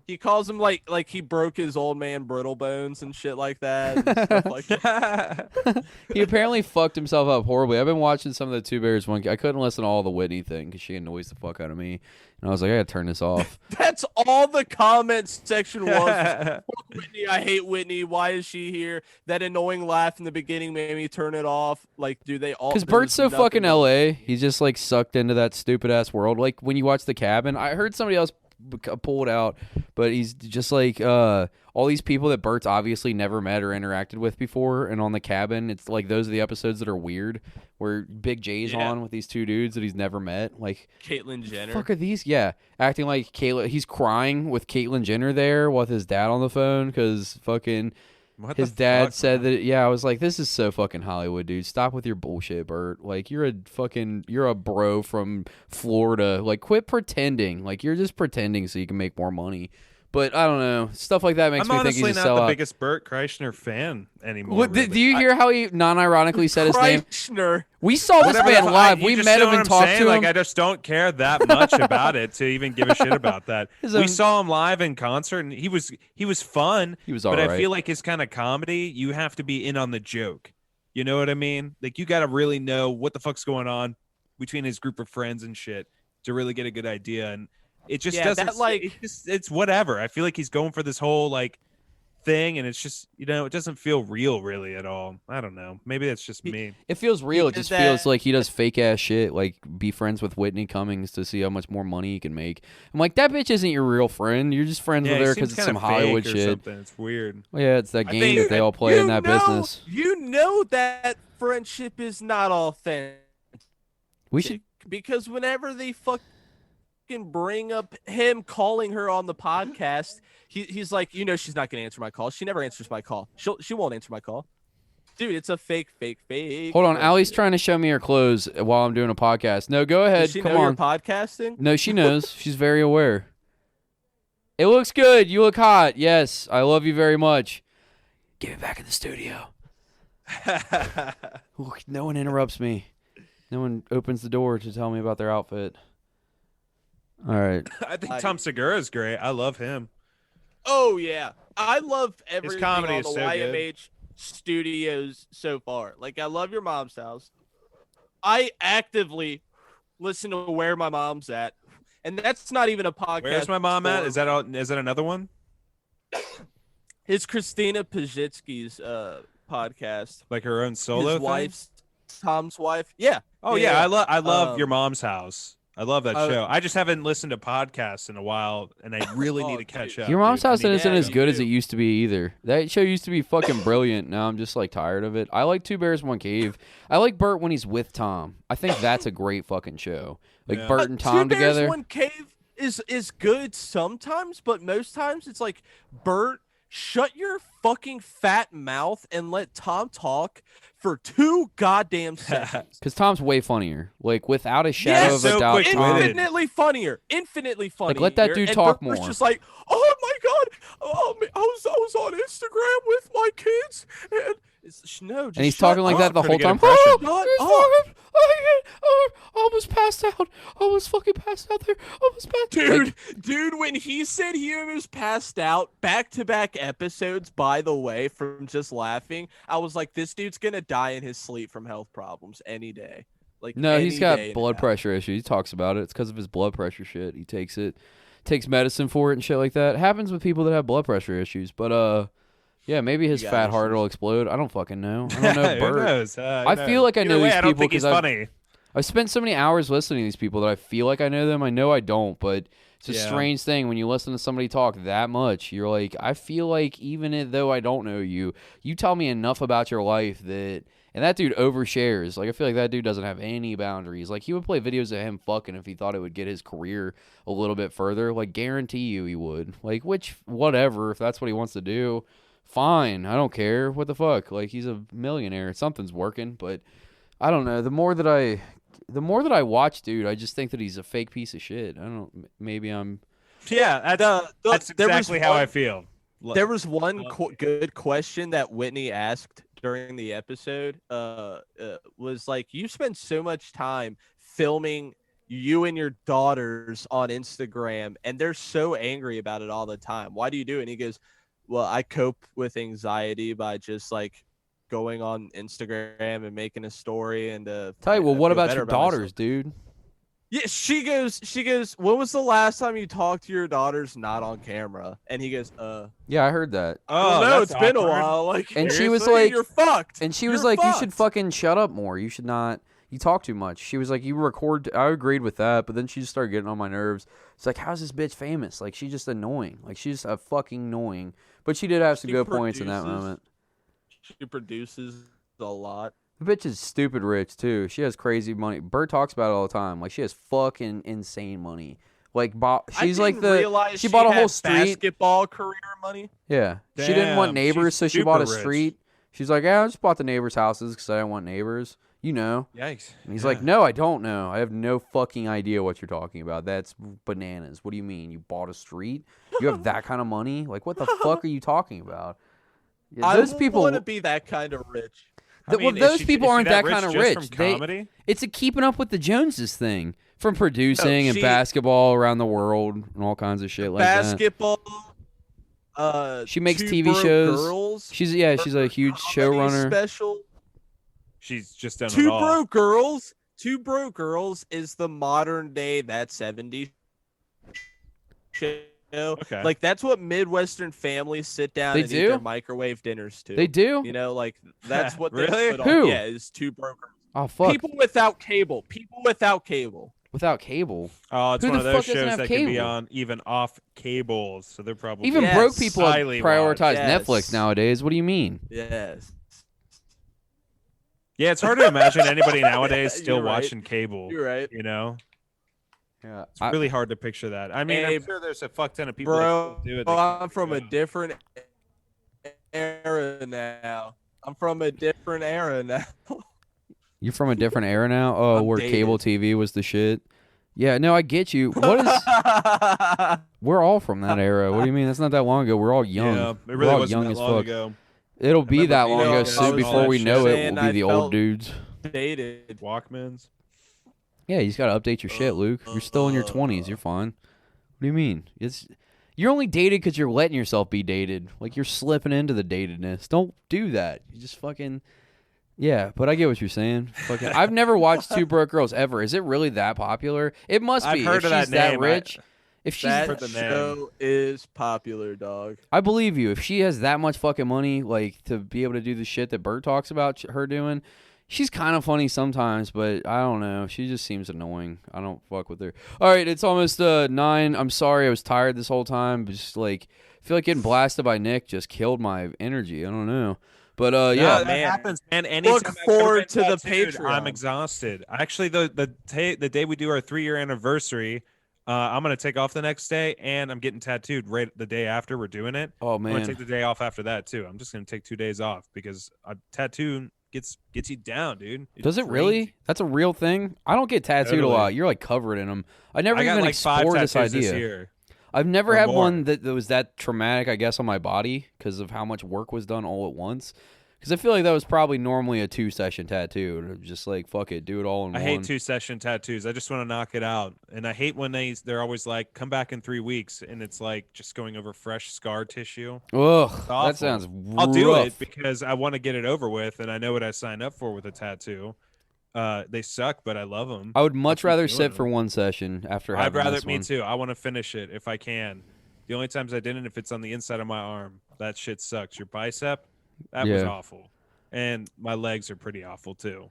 He calls him like he broke his old man brittle bones and shit like that and stuff like that. He apparently fucked himself up horribly. I've been watching some of the Two Bears one. I couldn't listen to all the Whitney thing because she annoys the fuck out of me. And I was like, I gotta turn this off. That's all the comments section was. Fuck Whitney, I hate Whitney. Why is she here? That annoying laugh in the beginning made me turn it off. Like, do they all? Because Bert's so fucking LA. He's just like sucked into that stupid ass world. Like when you watch The Cabin, I heard somebody else pull it out, but he's just like all these people that Bert's obviously never met or interacted with before. And on The Cabin, it's like those are the episodes that are weird, where Big J's on with these two dudes that he's never met. Like Caitlyn Jenner. Fuck are these? Yeah, acting like Caitlyn. He's crying with Caitlyn Jenner there with his dad on the phone because fucking. His dad said that. Yeah, I was like, this is so fucking Hollywood, dude. Stop with your bullshit, Bert. Like, you're a bro from Florida. Like, quit pretending. Like, you're just pretending so you can make more money. But I don't know, stuff like that makes me think he's a sellout. I'm honestly not the biggest Bert Kreischer fan anymore. What, really. Do you hear how he non-ironically said his name? Kreischer. We saw this man live. We met him and talked to him. Like, I just don't care that much about it to even give a shit about that. We saw him live in concert, and he was fun. He was all right. But I feel like his kind of comedy, you have to be in on the joke. You know what I mean? Like, you got to really know what the fuck's going on between his group of friends and shit to really get a good idea. And it just doesn't. That, like, it's whatever. I feel like he's going for this whole like thing, and it's just, you know, it doesn't feel real really at all. I don't know. Maybe that's just me. It feels real. It just feels like he does fake ass shit, like be friends with Whitney Cummings to see how much more money he can make. I'm like, that bitch isn't your real friend. You're just friends with her because it's some Hollywood shit. Something. It's weird. Well, yeah, it's that game that they all play in that business. You know that friendship is not authentic. We should, because whenever they bring up him calling her on the podcast, he's like, you know, she's not gonna answer my call. She never answers my call. She won't answer my call. Dude, it's a fake. Hold on, Allie's trying to show me her clothes while I'm doing a podcast. No, go ahead. Does she Come know on. You're podcasting? No, she knows. She's very aware. It looks good. You look hot. Yes, I love you very much. Get me back in the studio. Look, no one interrupts me. No one opens the door to tell me about their outfit. All right. I think Tom Segura is great. I love him. Oh yeah, I love everything His comedy on is the so YMH studios so far. Like, I love Your Mom's House. I actively listen to Where My Mom's At, and that's not even a podcast. Where's My Mom At? Is that another one? It's Christina Pajitsky's podcast. Like her own solo His wife's Tom's wife. Yeah. Oh yeah. I love Your Mom's House. I love that show. I just haven't listened to podcasts in a while, and I really need to catch up. Your Mom's House isn't as good as it used to be either. That show used to be fucking brilliant. Now I'm just like tired of it. I like Two Bears, One Cave. I like Bert when he's with Tom. I think that's a great fucking show. Like Bert and Tom together. Two Bears, One Cave is good sometimes, but most times it's like, Bert, shut your fucking fat mouth and let Tom talk for 2 goddamn seconds. Because Tom's way funnier. Like, without a shadow of a doubt. Infinitely funnier. Like, let that dude talk more. Bert's just like, oh my god, I was on Instagram with my kids, and no, just and he's talking like that the whole time. I almost passed out. I almost fucking passed out there. Dude, when he said he almost passed out, back-to-back episodes, by the way, from just laughing, I was like, this dude's gonna die in his sleep from health problems any day. Like, no, he's got blood pressure issues. He talks about it. It's because of his blood pressure shit. He takes medicine for it and shit like that. It happens with people that have blood pressure issues. But yeah, maybe his fat heart will explode. I don't fucking know. I don't know Bert. Who knows? I feel like I know these I people don't think he's funny. I've spent so many hours listening to these people that I feel like I know them. I know I don't, but it's a strange thing when you listen to somebody talk that much. You're like, I feel like even though I don't know you, you tell me enough about your life that, and that dude overshares. Like, I feel like that dude doesn't have any boundaries. Like, he would play videos of him fucking if he thought it would get his career a little bit further. Like, guarantee you he would. Like, whatever, if that's what he wants to do, fine. I don't care. What the fuck? Like, he's a millionaire. Something's working, but I don't know. The more that I watch, dude, I just think that he's a fake piece of shit. I don't. Maybe I'm. Yeah, that's exactly how I feel. There was one good question that Whitney asked during the episode was like, you spend so much time filming you and your daughters on Instagram, and they're so angry about it all the time. Why do you do it? And he goes, well, I cope with anxiety by just like going on Instagram and making a story and Tell you, well, what feel about better your about daughters, myself. dude? Yeah, she goes, when was the last time you talked to your daughters not on camera? And he goes, Yeah, I heard that. Oh, no, that's it's been a awkward. while. Like, And she was seriously? like- you're fucked. And she was You're like, you should fucked." fucking shut up more. You should not. You talk too much. She was like, you record. I agreed with that, but then she just started getting on my nerves. It's like, how's this bitch famous? Like, she's just annoying. Like, she's a fucking annoying. But she did have some She good points in that produces- moment. She produces a lot. The bitch is stupid rich, too. She has crazy money. Bert talks about it all the time. Like, she has fucking insane money. Like, she's I like didn't realize she bought a had whole street. basketball career money. Yeah. She didn't want Damn, neighbors, so she's she bought a super rich. street. She's like, yeah, I just bought the neighbors' houses because I didn't want neighbors. You know. Yikes. And he's Yeah. like, no, I don't know. I have no fucking idea what you're talking about. That's bananas. What do you mean? You bought a street? You have that kind of money? Like, what the fuck are you talking about? Yeah, those people want to be that kind of rich. I mean, is those she- people is she aren't that kind of just rich. From They- comedy? It's a keeping up with the Joneses thing. From producing and she- basketball around the world and all kinds of shit like that. Basketball. She makes Two TV Broke shows. Girls, She's a huge comedy showrunner. Special. She's just done it Two all. Broke Girls. Two Broke Girls is the modern day That 70s show. Okay. Like, that's what Midwestern families sit down They and eat do? their microwave dinners to. They do? You know, like, that's what they Really? put on. Who? Yeah, is Two Broke Girls. Oh, fuck. People without cable. People without cable. Without cable. Oh, it's Who one the of those fuck doesn't shows have that can be cable? on even off cables, so they're probably Even Yes. broke people highly prioritize watched. Netflix Yes. nowadays. What do you mean? Yes. Yeah, it's hard to imagine anybody nowadays still You're right. watching cable. You're right. You know, Yeah. it's really hard to picture that. I mean, Hey, I'm sure there's a fuck ton of people Bro, that still do it. I'm from a different era now. You're from a different era now? Oh, I'm where dated. cable TV was the shit? Yeah, no, I get you. What is... We're all from that era. What do you mean? That's not that long ago. We're all young. Yeah, it We're really all wasn't young that as long fuck. ago. It'll be remember that being long young ago and soon. all Before that we shit. know it, Saying we'll be I the old felt- dudes. Dated. Walkmans. Yeah, you just gotta update your shit, Luke. You're still in your 20s. You're fine. What do you mean? You're only dated because you're letting yourself be dated. Like, you're slipping into the datedness. Don't do that. You just fucking... Yeah, but I get what you're saying. Fucking, I've never watched Two Broke Girls ever. Is it really that popular? It must I've be. heard If of that she's that name, rich... If she's That heard the name. show is popular, dog. I believe you. If she has that much fucking money, like, to be able to do the shit that Bert talks about her doing, she's kind of funny sometimes, but I don't know. She just seems annoying. I don't fuck with her. All right, it's almost 9. I'm sorry I was tired this whole time. But just, like, I feel like getting blasted by Nick just killed my energy. I don't know. But, Yeah, yeah. that man. happens. And anytime Look I've ever forward been to the tattooed, I'm Patreon. exhausted. Actually, the day we do our 3-year anniversary, I'm gonna take off the next day, and I'm getting tattooed right the day after we're doing it. Oh, I'm gonna man. take the day off after that too. I'm just gonna take 2 days off because a tattoo gets you down, dude. Does it really? That's a real thing? I don't get tattooed Totally. a lot. You're, like, covered in them. I never I got even like 5 explored this tattoos idea. this year. I've never or had more. one that was that traumatic, I guess, on my body because of how much work was done all at once. Because I feel like that was probably normally a 2-session tattoo. And just like, fuck it, do it all in I one. hate 2-session tattoos. I just want to knock it out, and I hate when they're always like, "Come back in 3 weeks," and it's like just going over fresh scar tissue. Ugh, awful. that sounds I'll do rough. it because I want to get it over with, and I know what I signed up for with a tattoo. They suck, but I love them. I would much keep rather doing sit them. for one session after I'd having rather this me one. too. I want to finish it if I can. The only times I didn't, if it's on the inside of my arm, that shit sucks. Your bicep, that was Yeah. awful, and my legs are pretty awful too.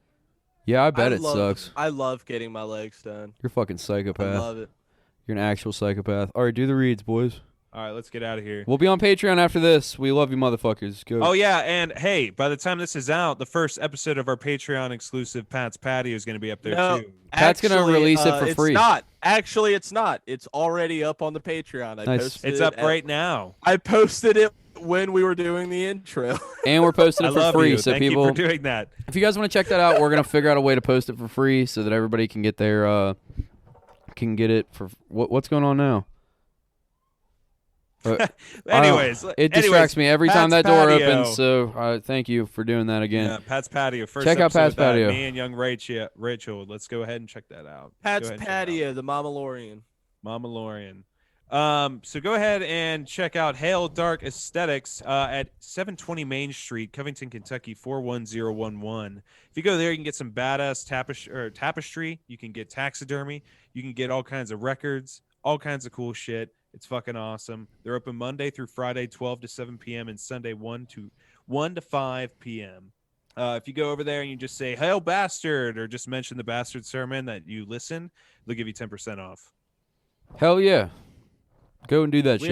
Yeah, I bet it sucks. I love getting my legs done. You're a fucking I psychopath. love it. You're an actual psychopath. All right, do the reads, boys. All right, let's get out of here. We'll be on Patreon after this. We love you, motherfuckers. Go. Oh yeah, and hey, by the time this is out, the first episode of our Patreon exclusive Pat's Patio is going to be up there No, too. Pat's gonna actually, release it for it's free. Not. Actually, it's not. It's already up on the Patreon. I Nice. posted It's up it right now. I posted it when we were doing the intro. And we're posting I it for love free. you. So Thank people, you for doing that. if you guys want to check that out, we're gonna figure out a way to post it for free so that everybody can get their can get it for what's going on now. Anyways, it distracts me every time that Pat's door Patio. opens. So thank you for doing that again. Yeah, Pat's Patio. First Check out episode Pat's of that, Patio. Me and young Rachel. Let's go ahead and check that out. Pat's Patio, the Mamalorian. Mama Lorian. So go ahead and check out Hail Dark Aesthetics at 720 Main Street, Covington, Kentucky 41011. If you go there, you can get some badass tapestry. You can get taxidermy. You can get all kinds of records, all kinds of cool shit. It's fucking awesome. They're open Monday through Friday, 12 to 7 p.m. and Sunday 1 to 5 p.m. If you go over there and you just say "Hail Bastard" or just mention the Bastard Sermon that you listen, they'll give you 10% off. Hell yeah. Go and do that shit.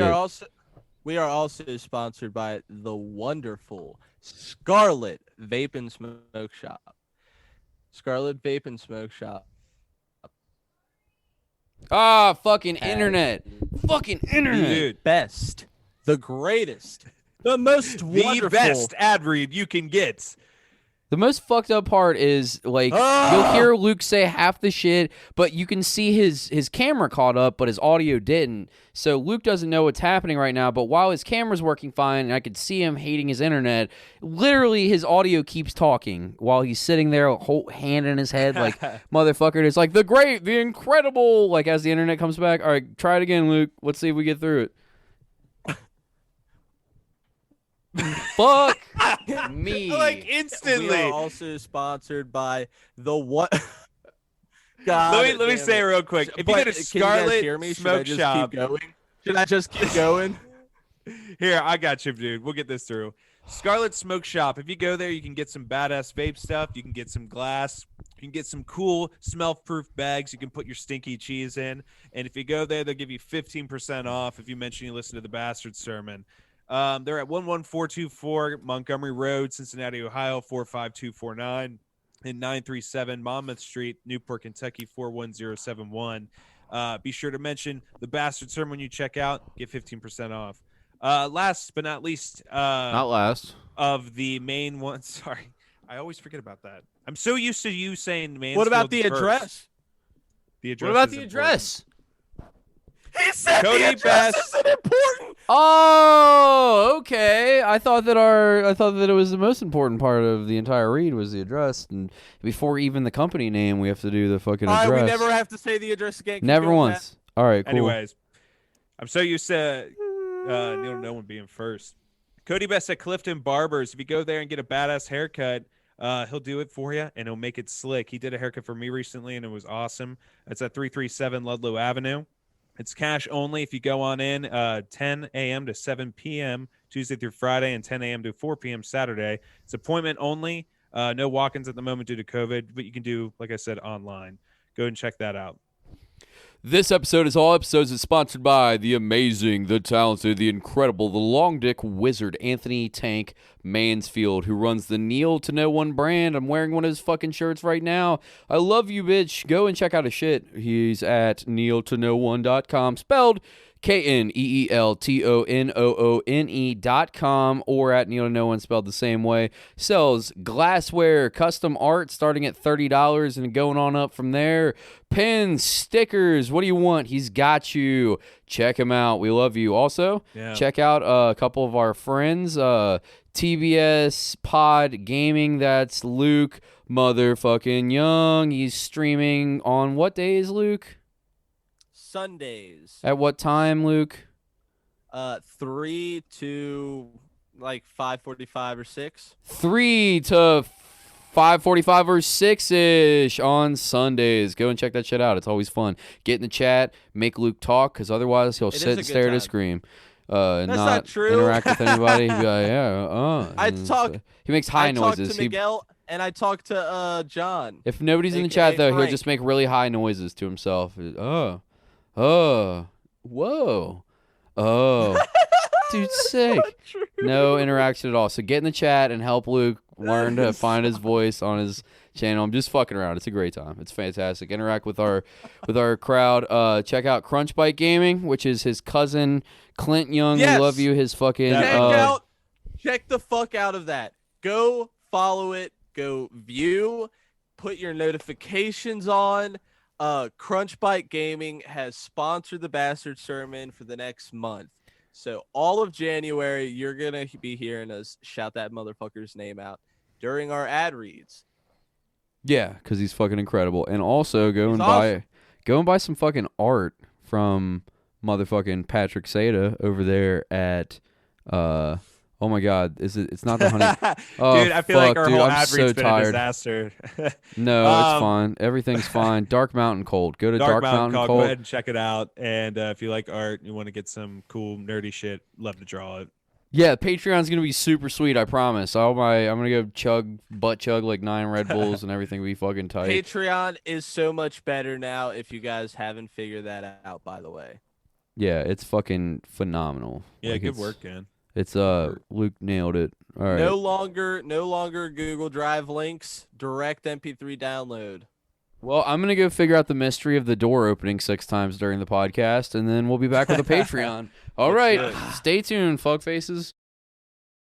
We are also sponsored by the wonderful Scarlet Vape and Smoke Shop. Scarlet Vape and Smoke Shop. Ah, fucking internet. Fucking internet. Dude, Best, the greatest, the most wonderful. the best ad read you can get. The most fucked up part is, like, you'll hear Luke say half the shit, but you can see his camera caught up, but his audio didn't. So Luke doesn't know what's happening right now, but while his camera's working fine and I could see him hating his internet, literally his audio keeps talking while he's sitting there, whole hand in his head, like, motherfucker. It's like, the great, the incredible, like, as the internet comes back. All right, try it again, Luke. Let's see if we get through it. Fuck me. Like We instantly. are also sponsored by the what? God, Let me say it real quick. If you go to Scarlet Smoke Shop, Should I just keep going? here, I got you, dude. We'll get this through. Scarlet Smoke Shop. If you go there, you can get some badass vape stuff. You can get some glass. You can get some cool smell-proof bags you can put your stinky cheese in. And if you go there, they'll give you 15% off if you mention you listen to the Bastard Sermon. They're at 11424 Montgomery Road, Cincinnati, Ohio 45249, and 937 Monmouth Street, Newport, Kentucky 41071. Be sure to mention the Bastard Sermon when you check out. Get 15% off. Last but not least, Not last. of the main one. Sorry, I always forget about that. I'm so used to you saying Mansfield. What about the first. address? The address. What about is the important. address? He said Cody the address Best- isn't important. Oh, okay. I thought that it was the most important part of the entire read was the address, and before even the company name, we have to do the fucking All right, address. we never have to say the address again. Keep Never going, once. All right, cool. Anyways, I'm so used to Neil No One being first. Cody Best at Clifton Barbers. If you go there and get a badass haircut, he'll do it for you and he'll make it slick. He did a haircut for me recently and it was awesome. It's at 337 Ludlow Avenue. It's cash only if you go on in 10 a.m. to 7 p.m. Tuesday through Friday and 10 a.m. to 4 p.m. Saturday. It's appointment only. No walk-ins at the moment due to COVID, but you can do, like I said, online. Go and check that out. This episode, as all episodes, is sponsored by the amazing, the talented, the incredible, the long dick wizard, F&ck Mansfield, who runs the Kneel to No One brand. I'm wearing one of his fucking shirts right now. I love you, bitch. Go and check out his shit. He's at kneeltono1.com, spelled KNEELTONOONE.com, or at Kneel to No One, spelled the same way. Sells glassware, custom art starting at $30 and going on up from there. Pins, stickers, what do you want? He's got you. Check him out. We love you. Also, check out a couple of our friends, TBS Pod Gaming. That's Luke motherfucking Young. He's streaming on what days, Luke? Sundays. At what time, Luke? 3 to like 5:45 or 6. 3 to 5:45 or 6-ish on Sundays. Go and check that shit out. It's always fun. Get in the chat, make Luke talk, because otherwise he'll It is sit a and good stare at a time. screen. And That's not not true. interact with anybody. He'd be like, yeah, I and talk- he makes high I talked noises. to Miguel and I talked to John. If nobody's in the AKA chat, though, he'll Frank. just make really high noises to himself. Whoa. Oh. Dude, sick. No interaction at all. So get in the chat and help Luke learn to find his voice on his channel. I'm just fucking around. It's a great time. It's fantastic. Interact with our crowd. Check out Crunchbite Gaming, which is his cousin Clint Young. Yes. We love you. His fucking Check the fuck out of that. Go follow it. Go view. Put your notifications on. Crunchbite Gaming has sponsored the Bastard Sermon for the next month. So all of January, you're gonna be hearing us shout that motherfucker's name out during our ad reads. Yeah, because he's fucking incredible. And also go He's and buy some fucking art from motherfucking Patrick Seda over there at oh my god, it's not the honey. Oh, Dude, I feel like fuck, our dude, whole I'm ad so read's been a tired. disaster. No, it's fine. Everything's fine. Dark Mountain Cold. Go to Dark Mountain Cold. Cold. Go ahead and check it out. And if you like art, you want to get some cool nerdy shit, love to draw it. Yeah, Patreon's gonna be super sweet. I promise. I'm gonna go butt chug like 9 Red Bulls, and everything will be fucking tight. Patreon is so much better now. If you guys haven't figured that out, by the way. Yeah, it's fucking phenomenal. Yeah, Like, good work, man. It's Luke nailed it. All right. No longer Google Drive links. Direct MP3 download. Well, I'm gonna go figure out the mystery of the door opening 6 times during the podcast, and then we'll be back with a Patreon. All right, Let's do it. stay tuned, fuck faces.